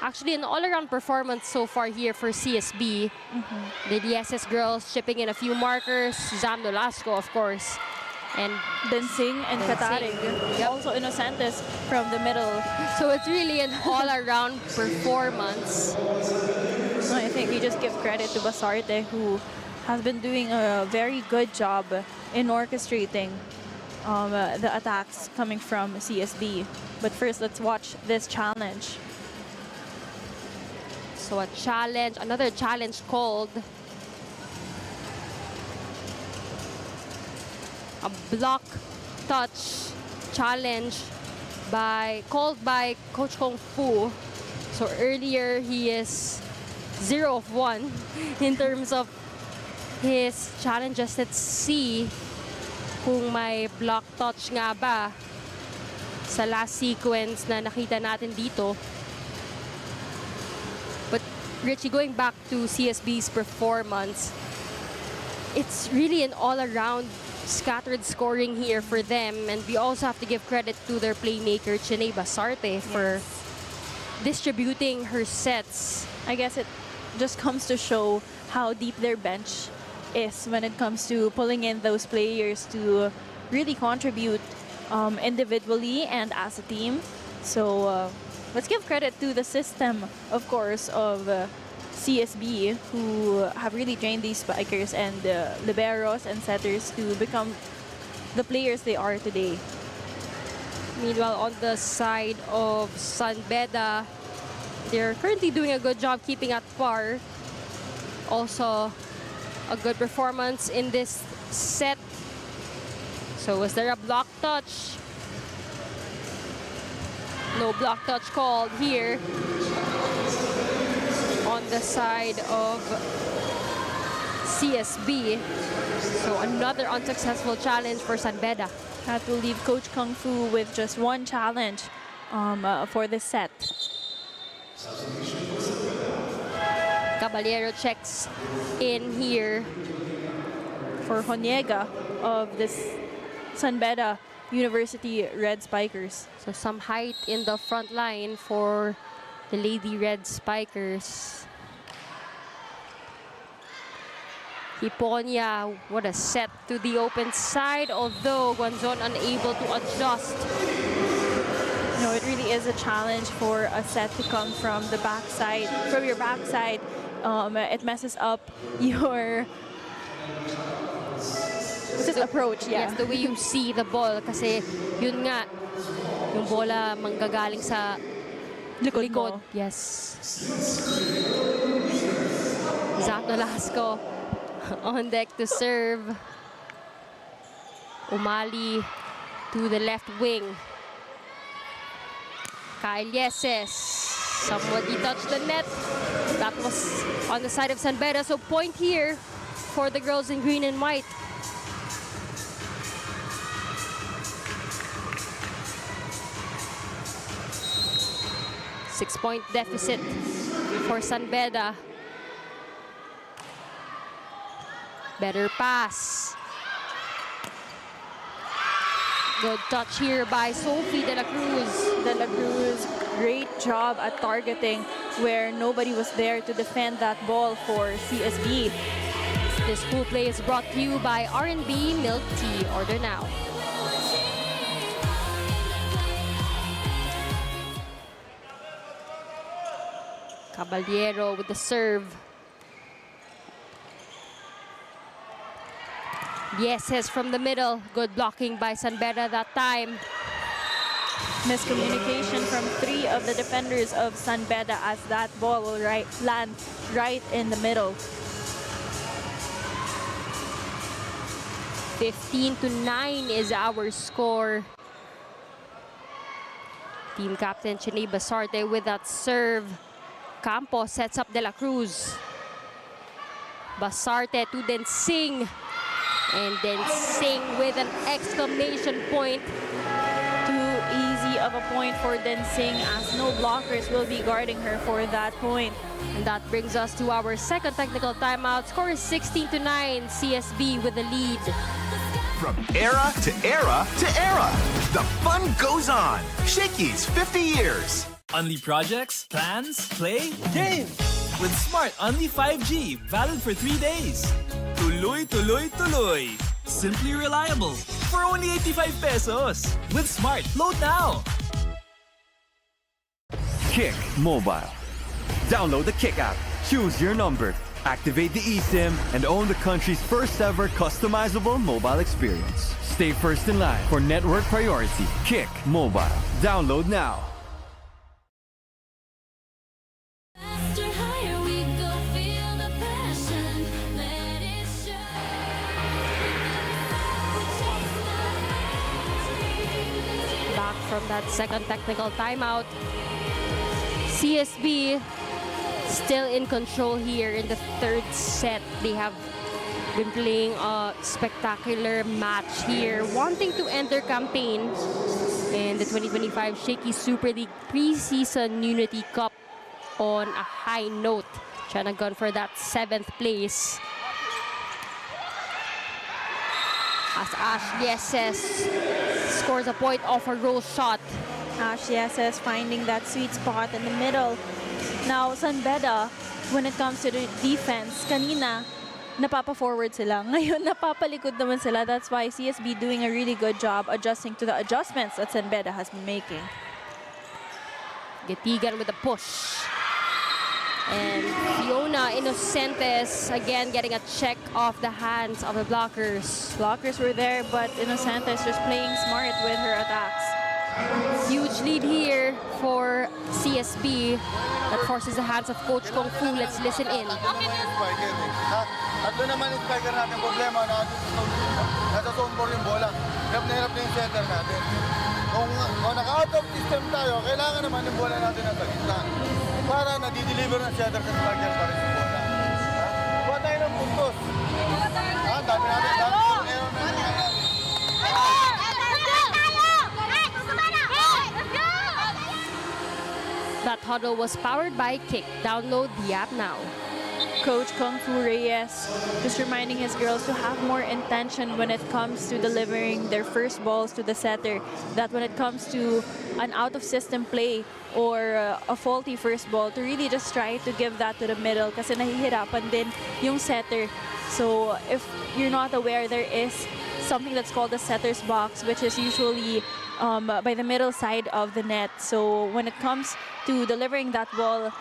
Actually, an all-around performance so far here for CSB. The DSS girls chipping in a few markers. Zam Nolasco, of course. And Densing and Katarig. Also Innocentes from the middle. So it's really an all-around performance. I think we just give credit to Basarte, who has been doing a very good job in orchestrating the attacks coming from CSB. But first, let's watch this challenge. So another challenge called. A block touch challenge called by Coach Kung Fu. So earlier he is 0 of 1 in terms of his challenges. Let's see kung may block touch nga ba sa last sequence na nakita natin dito. But Richie, going back to CSB's performance, it's really an all-around scattered scoring here for them, and we also have to give credit to their playmaker Chiney Basarte for distributing her sets. I guess it just comes to show how deep their bench is when it comes to pulling in those players to really contribute individually and as a team. So let's give credit to the system, of course, of CSB, who have really trained these spikers and liberos and setters to become the players they are today. Meanwhile, on the side of Saint Beda, they're currently doing a good job keeping at par. Also, a good performance in this set. So, was there a block touch? No block touch called here on the side of CSB. So, another unsuccessful challenge for Saint Beda. Had to leave Coach Kung Fu with just one challenge for this set. Caballero checks in here for Honiega of this Saint Beda University Red Spikers. So some height in the front line for the Lady Red Spikers. Hiponia, what a set to the open side, although Guanzon unable to adjust. No, it really is a challenge for a set to come from the backside. From your backside, it messes up your approach. Yeah. Yes, the way you see the ball. Kasi yun nga, yung bola manggagaling sa likod. mo. Yes. Zach Nolasco on deck to serve. Umali to the left wing. Kyle Yeses. Somebody touched the net. That was on the side of Saint Beda. So point here for the girls in green and white. Six-point deficit for Saint Beda. Better pass. Good touch here by Sophie De La Cruz. De La Cruz, great job at targeting where nobody was there to defend that ball for CSB. This full play is brought to you by R&B Milk Tea. Order now. Caballero with the serve. Yeses from the middle. Good blocking by Saint Beda that time. Miscommunication from three of the defenders of Saint Beda as that ball will land right in the middle. 15-9 is our score. Team captain Chiney Basarte with that serve. Campos sets up De La Cruz. Basarte to then Sing. And then Sing with an exclamation point. Too easy of a point for Densing as no blockers will be guarding her for that point. And that brings us to our second technical timeout. Score is 16-9. CSB with the lead. From era to era to era, the fun goes on. Shakey's 50 years. Only projects, plans, play, game. With Smart Only 5G, valid for 3 days. Tuloy, tuloy, tuloy. Simply reliable. For only 85 pesos. With Smart, load now. Kick Mobile. Download the Kick app, choose your number, activate the eSIM, and own the country's first ever customizable mobile experience. Stay first in line for network priority. Kick Mobile. Download now. Faster, higher we go, feel the passion, let it show. Back from that second technical timeout. CSB still in control here in the third set. They have been playing a spectacular match here, wanting to end their campaign in the 2025 Shakey Super League Preseason Unity Cup on a high note. Trying to gun for that 7th place. As Ash Yeses scores a point off a roll shot. Ash Yeses finding that sweet spot in the middle. Now, Saint Beda, when it comes to the defense, kanina, napapa-forward sila. Ngayon, napapalikod naman sila. That's why CSB doing a really good job adjusting to the adjustments that Saint Beda has been making. Getigan with a push. And Fiona Inocentes again getting a check off the hands of the blockers. Blockers were there, but Inocentes just playing smart with her attacks. Huge lead here for CSB that forces the hands of Coach Kung Fu. Let's listen in. At doon naman yung spiker natin problema na nasa zone 4 yung bola. Hirap na yung setter natin. Kung naka-out of system tayo, kailangan naman yung bola natin nasa gitna. Para nadideliver ng setter sa spiker pa rin yung bola. Kuha tayo ng puntos. Dami natin. Error na natin. That huddle was powered by Kick. Download the app now. Coach Kung Fu Reyes just reminding his girls to have more intention when it comes to delivering their first balls to the setter. That when it comes to an out-of-system play or a faulty first ball, to really just try to give that to the middle kasi nahihirapan din yung setter. So if you're not aware, there is something that's called the setter's box, which is usually by the middle side of the net. So when it comes to delivering that ball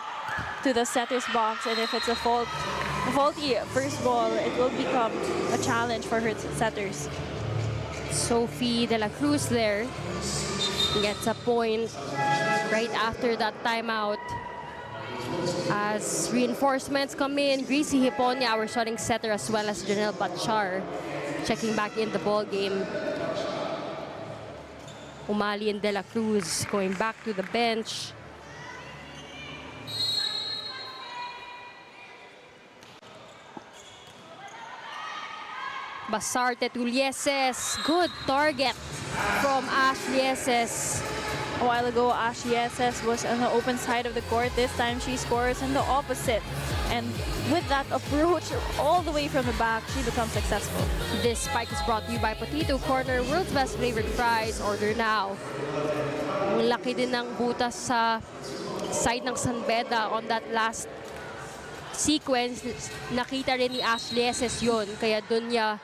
to the setter's box, and if it's a faulty first ball, it will become a challenge for her setters. Sophie De La Cruz there gets a point right after that timeout. As reinforcements come in, Greasy Hiponia, our starting setter, as well as Janelle Batchar checking back in the ball game. Umali and De La Cruz going back to the bench. Basarte Tulieses, good target from Ashlieses. A while ago, Ashlieses was on the open side of the court. This time she scores on the opposite. And with that approach all the way from the back, she becomes successful. This spike is brought to you by Potato Corner, world's best flavored fries. Order now. Ang laki din ng butas sa side ng Saint Beda on that last sequence. Nakita rin ni Ashlieses yun, kaya doon niya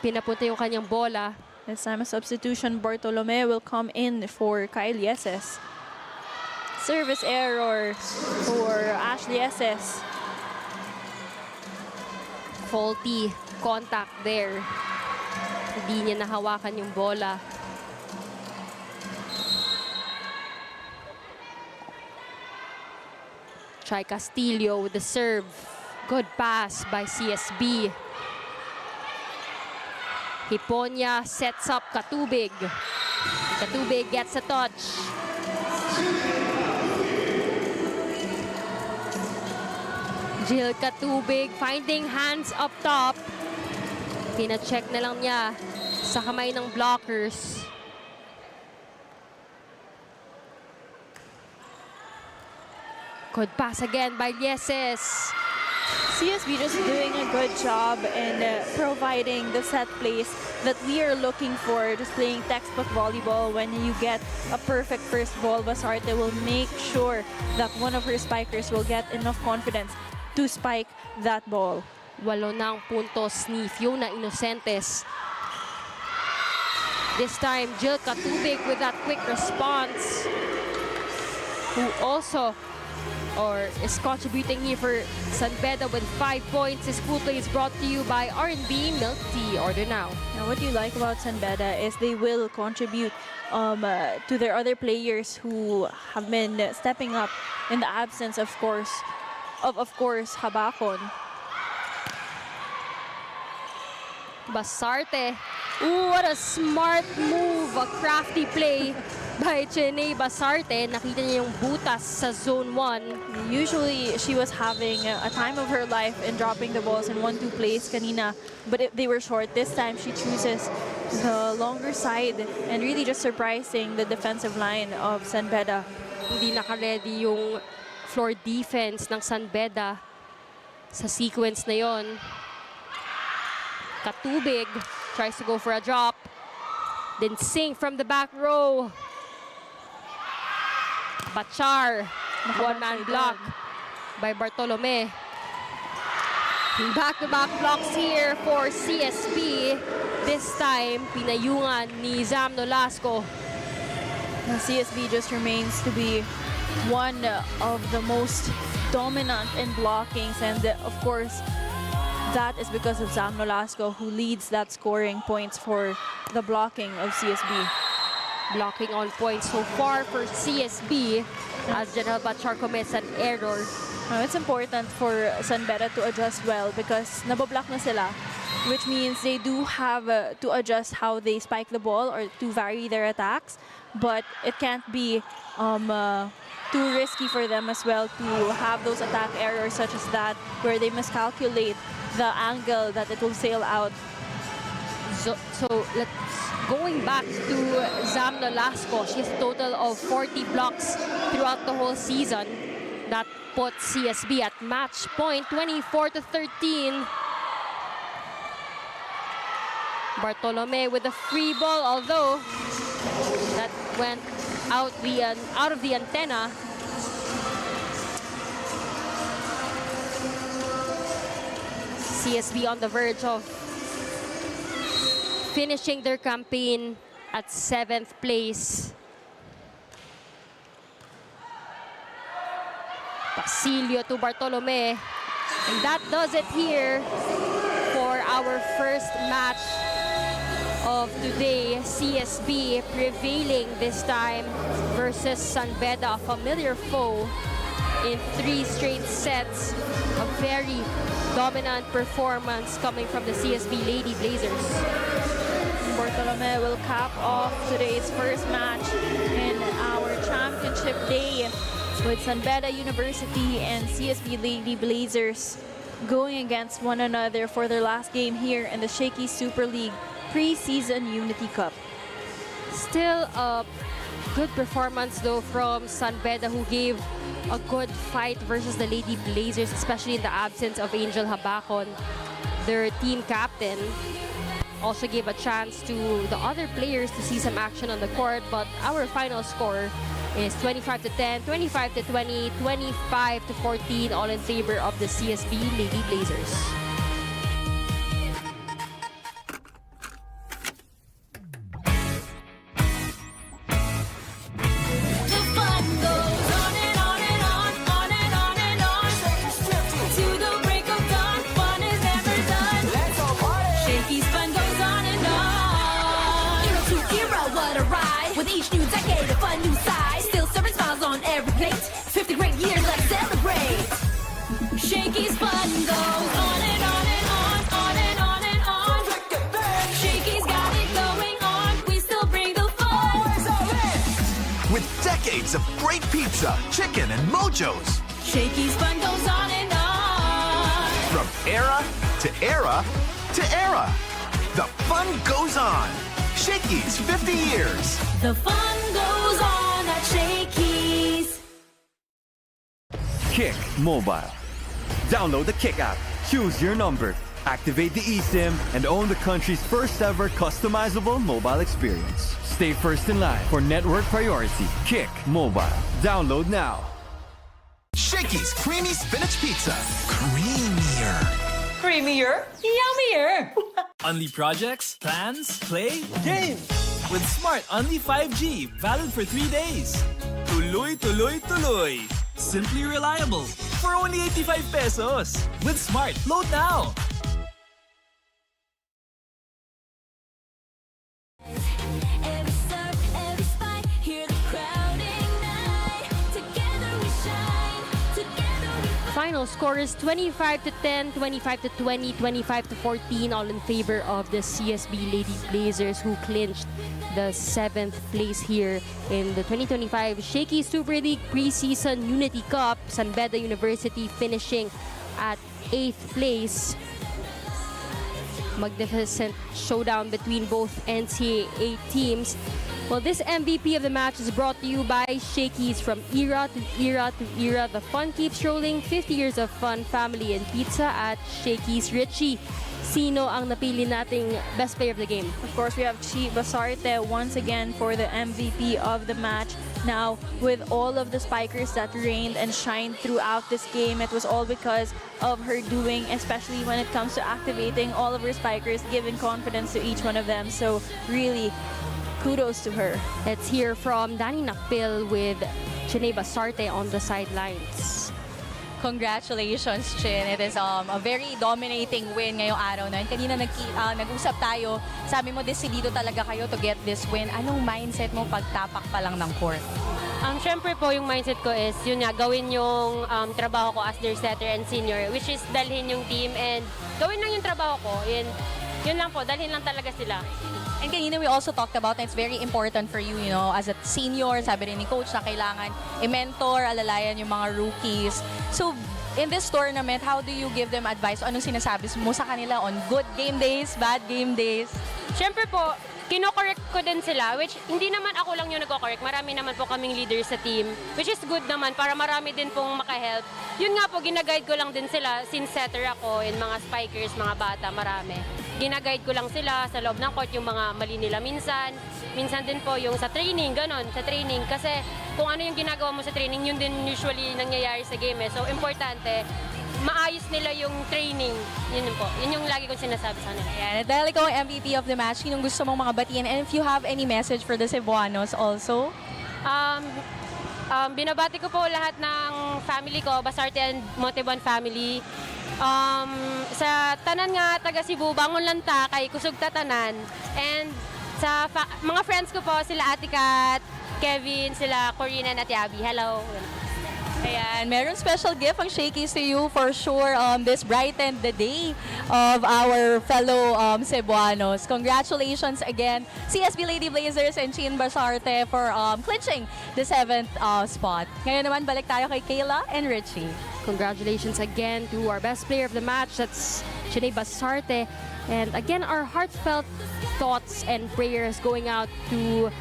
pinapunta yung kanyang bola. This time a substitution, Bartolome will come in for Kyle Yeses. Service error for Ashley Yeses. Faulty contact there. Hindi niya nahawakan yung bola. Try Castillo with the serve. Good pass by CSB. Hiponia sets up Katubig. Katubig gets a touch. Jill Katubig finding hands up top. Pina-check na lang niya sa kamay ng blockers. Good pass again by Yeses. CSB just doing a good job in providing the set plays that we are looking for. Just playing textbook volleyball. When you get a perfect first ball, Basarte will make sure that one of her spikers will get enough confidence to spike that ball. 8 na ang puntos ni Fiona Inocentes. This time, Jill Katubig with that quick response, who also is contributing here for Saint Beda with 5 points. This pool play is brought to you by R&B Milk Tea. Order now. Now, what you like about Saint Beda is they will contribute to their other players who have been stepping up in the absence, of course, Habakon. Basarte. Ooh, what a smart move. A crafty play by Cheney Basarte. Nakita niya yung butas sa zone 1. Usually, she was having a time of her life in dropping the balls in 1-2 plays kanina, but they were short. This time, she chooses the longer side and really just surprising the defensive line of Saint Beda. Hindi naka-ready yung floor defense ng Saint Beda sa sequence na yon. Katubig tries to go for a drop. Then Sing from the back row. Batchar. One-man block by Bartolome. Back-to-back blocks here for CSB. This time, pinayungan ni Zam Nolasco. CSB just remains to be one of the most dominant in blockings, and of course, that is because of Zam Nolasco, who leads that scoring points for the blocking of CSB. Blocking on points so far for CSB as General Bachar commits an error. It's important for San Beda to adjust well because nabablock na sila, which means they do have to adjust how they spike the ball or to vary their attacks, but it can't be too risky for them as well to have those attack errors such as that where they miscalculate the angle that it will sail out. So let's going back to Zam Nolasco. She has a total of 40 blocks throughout the whole season. That puts CSB at match point 24-13. Bartolome with a free ball, although that went out of the antenna. CSB on the verge of finishing their campaign at 7th place. Basilio to Bartolome. And that does it here for our first match of today. CSB prevailing this time versus San Beda, a familiar foe, in 3 straight sets. A very dominant performance coming from the CSB Lady Blazers. Bartolome will cap off today's first match in our championship day with San Beda University and CSB Lady Blazers going against one another for their last game here in the Shakey Super League Preseason Unity Cup. Still a good performance though from San Beda, who gave a good fight versus the Lady Blazers, especially in the absence of Angel Habacon, their team captain. Also gave a chance to the other players to see some action on the court, but our final score is 25-10, 25-20, 25-14, all in favor of the CSB Lady Blazers. Shakey's fun goes on and on and on, on and on and on. Shakey's got it going on, we still bring the fun. With decades of great pizza, chicken, and mojos. Shakey's fun goes on and on. From era to era to era. The fun goes on. Shakey's 50 years. The fun goes on at Shakey's. Kick Mobile. Download the Kick app, choose your number, activate the eSIM, and own the country's first ever customizable mobile experience. Stay first in line for network priority. Kick Mobile. Download now. Shakey's Creamy Spinach Pizza. Creamier. Creamier, yummier. Only projects, plans, play, game. With Smart Only 5G, valid for 3 days. Tuloy, tuloy, tuloy. Simply reliable. For only 85 pesos. With Smart, load now. Every surf, every spike, hear the crowding night. Together we shine, together we fight. Final score is 25-10, 25-20, 25-14, all in favor of the CSB Lady Blazers, who clinched the 7th place here in the 2025 Shakey Super League Preseason Unity Cup. San Beda University finishing at 8th place. Magnificent showdown between both NCAA teams. Well, this MVP of the match is brought to you by Shakey's. From era to era to era, the fun keeps rolling. 50 years of fun, family, and pizza at Shakey's. Richie, sino ang napili nating best player of the game? Of course, we have Chi Basarte once again for the MVP of the match. Now, with all of the spikers that reigned and shined throughout this game, it was all because of her doing, especially when it comes to activating all of her spikers, giving confidence to each one of them. So, really, kudos to her. Let's hear from Danny Nakpil with Chiney Basarte on the sidelines. Congratulations, Chin. It is a very dominating win ngayong araw na yun. Kanina nag-usap tayo, sabi mo desidido talaga kayo to get this win. Anong mindset mo pagtapak pa lang ng court? Syempre po, yung mindset ko is, yun nga, gawin yung trabaho ko as their setter and senior, which is dalhin yung team and gawin lang yung trabaho ko. Yun lang po, dalhin lang talaga sila. And kanina we also talked about na it's very important for you, as a senior, sabi rin ni coach na kailangan i-mentor, alalayan yung mga rookies. So, in this tournament, how do you give them advice? Anong sinasabi mo sa kanila on good game days, bad game days? Syempre po, kino-correct ko din sila, which hindi naman ako lang yung nagko-correct. Marami naman po kaming leaders sa team, which is good naman para marami din pong makahelp. Yun nga po, ginaguide ko lang din sila since setter ako in mga spikers, mga bata, marami. Ginaguide ko lang sila sa loob ng court yung mga mali nila minsan. Minsan din po yung sa training, ganon, sa training. Kasi kung ano yung ginagawa mo sa training, yun din usually nangyayari sa game. So, importante, maayos nila yung training. Yun po. Yun yung lagi kong sinasabi sa kanila. Ayan. At dahil ikaw ang MVP of the match, sinong gusto mong mga batiin? And if you have any message for the Cebuanos also? Binabati ko po lahat ng family ko, Basarte and Monteban family. Sa tanan nga taga Cebu, bangon lang ta kay kusog ta tanan. And sa mga friends ko po, sila Ate Kat, Kevin, sila Corina at Yabi. Hello. Ayan, meron special gift ang Shakey to you for sure. This brightened the day of our fellow Cebuanos. Congratulations again, CSB Lady Blazers and Chin Basarte for clinching the 7th spot. Ngayon naman, balik tayo kay Kayla and Richie. Congratulations again to our best player of the match. That's Chin Basarte. And again, our heartfelt thoughts and prayers going out to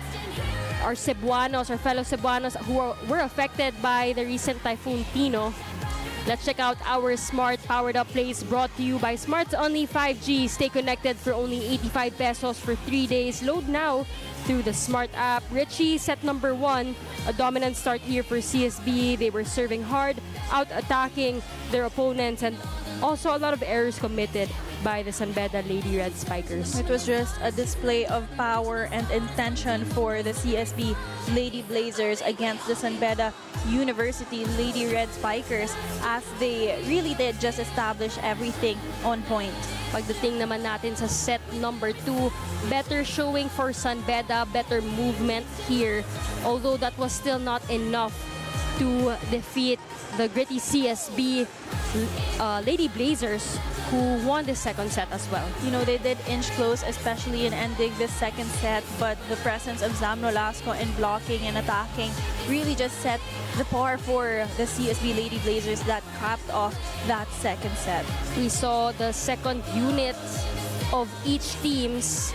our Cebuanos, our fellow Cebuanos who were affected by the recent Typhoon Tino. Let's check out our Smart Powered Up plays brought to you by Smart's Only 5G. Stay connected for only 85 pesos for 3 days. Load now through the Smart app. Richie, set number 1. A dominant start here for CSB. They were serving hard, out-attacking their opponents, and also a lot of errors committed by the San Beda Lady Red Spikers. It was just a display of power and intention for the CSB Lady Blazers against the San Beda University Lady Red Spikers, as they really did just establish everything on point. Pagdating naman natin sa set number 2, better showing for San Beda, better movement here. Although that was still not enough to defeat the gritty CSB Lady Blazers, who won the second set as well. They did inch close, especially in ending the second set, but the presence of Zam Nolasco in blocking and attacking really just set the par for the CSB Lady Blazers that capped off that second set. We saw the second units of each teams,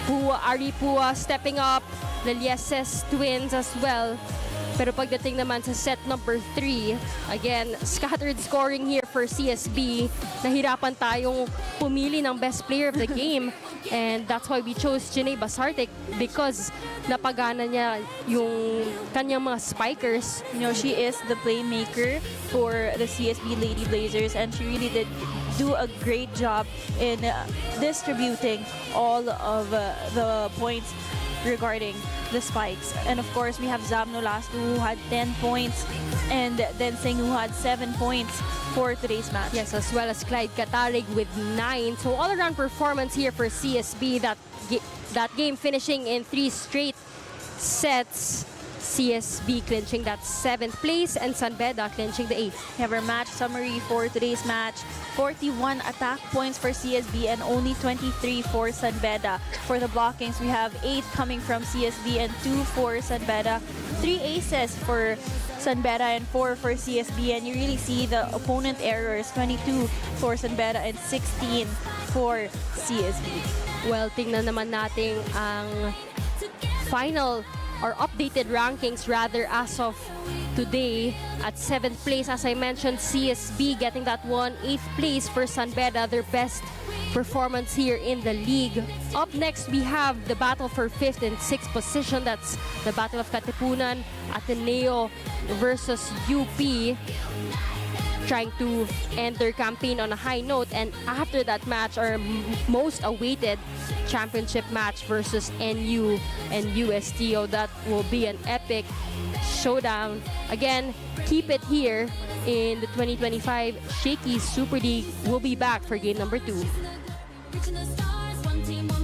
who Aripua stepping up, the Lieses twins as well. Pero pagdating naman sa set number 3, again, scattered scoring here for CSB. Nahirapan tayong pumili ng best player of the game. And that's why we chose Janae Basarte, because napagana niya yung kanyang mga spikers. She is the playmaker for the CSB Lady Blazers, and she really did do a great job in distributing all of the points regarding the spikes. And of course, we have Zam Nolasco, who had 10 points, and then Singh, who had 7 points for today's match. Yes, as well as Clyde Katarig with 9. So all-around performance here for CSB. That game finishing in 3 straight sets. CSB clinching that 7th place and San Beda clinching the 8th. We have our match summary for today's match. 41 attack points for CSB and only 23 for San Beda. For the blockings, we have 8 coming from CSB and 2 for San Beda. 3 aces for San Beda and 4 for CSB, and you really see the opponent errors, 22 for San Beda and 16 for CSB. Well, tingnan naman natin ang final or updated rankings rather as of today. At 7th place, as I mentioned, CSB getting that one. 8th place for San Beda, their best performance here in the league. Up next, we have the battle for 5th and 6th position. That's the Battle of Katipunan, Ateneo versus UP, trying to end their campaign on a high note. And after that match, our most awaited championship match versus NU and USTO. That will be an epic showdown. Again, keep it here in the 2025 Shakey Super League will be back for game number 2. Reaching the stars, one team, one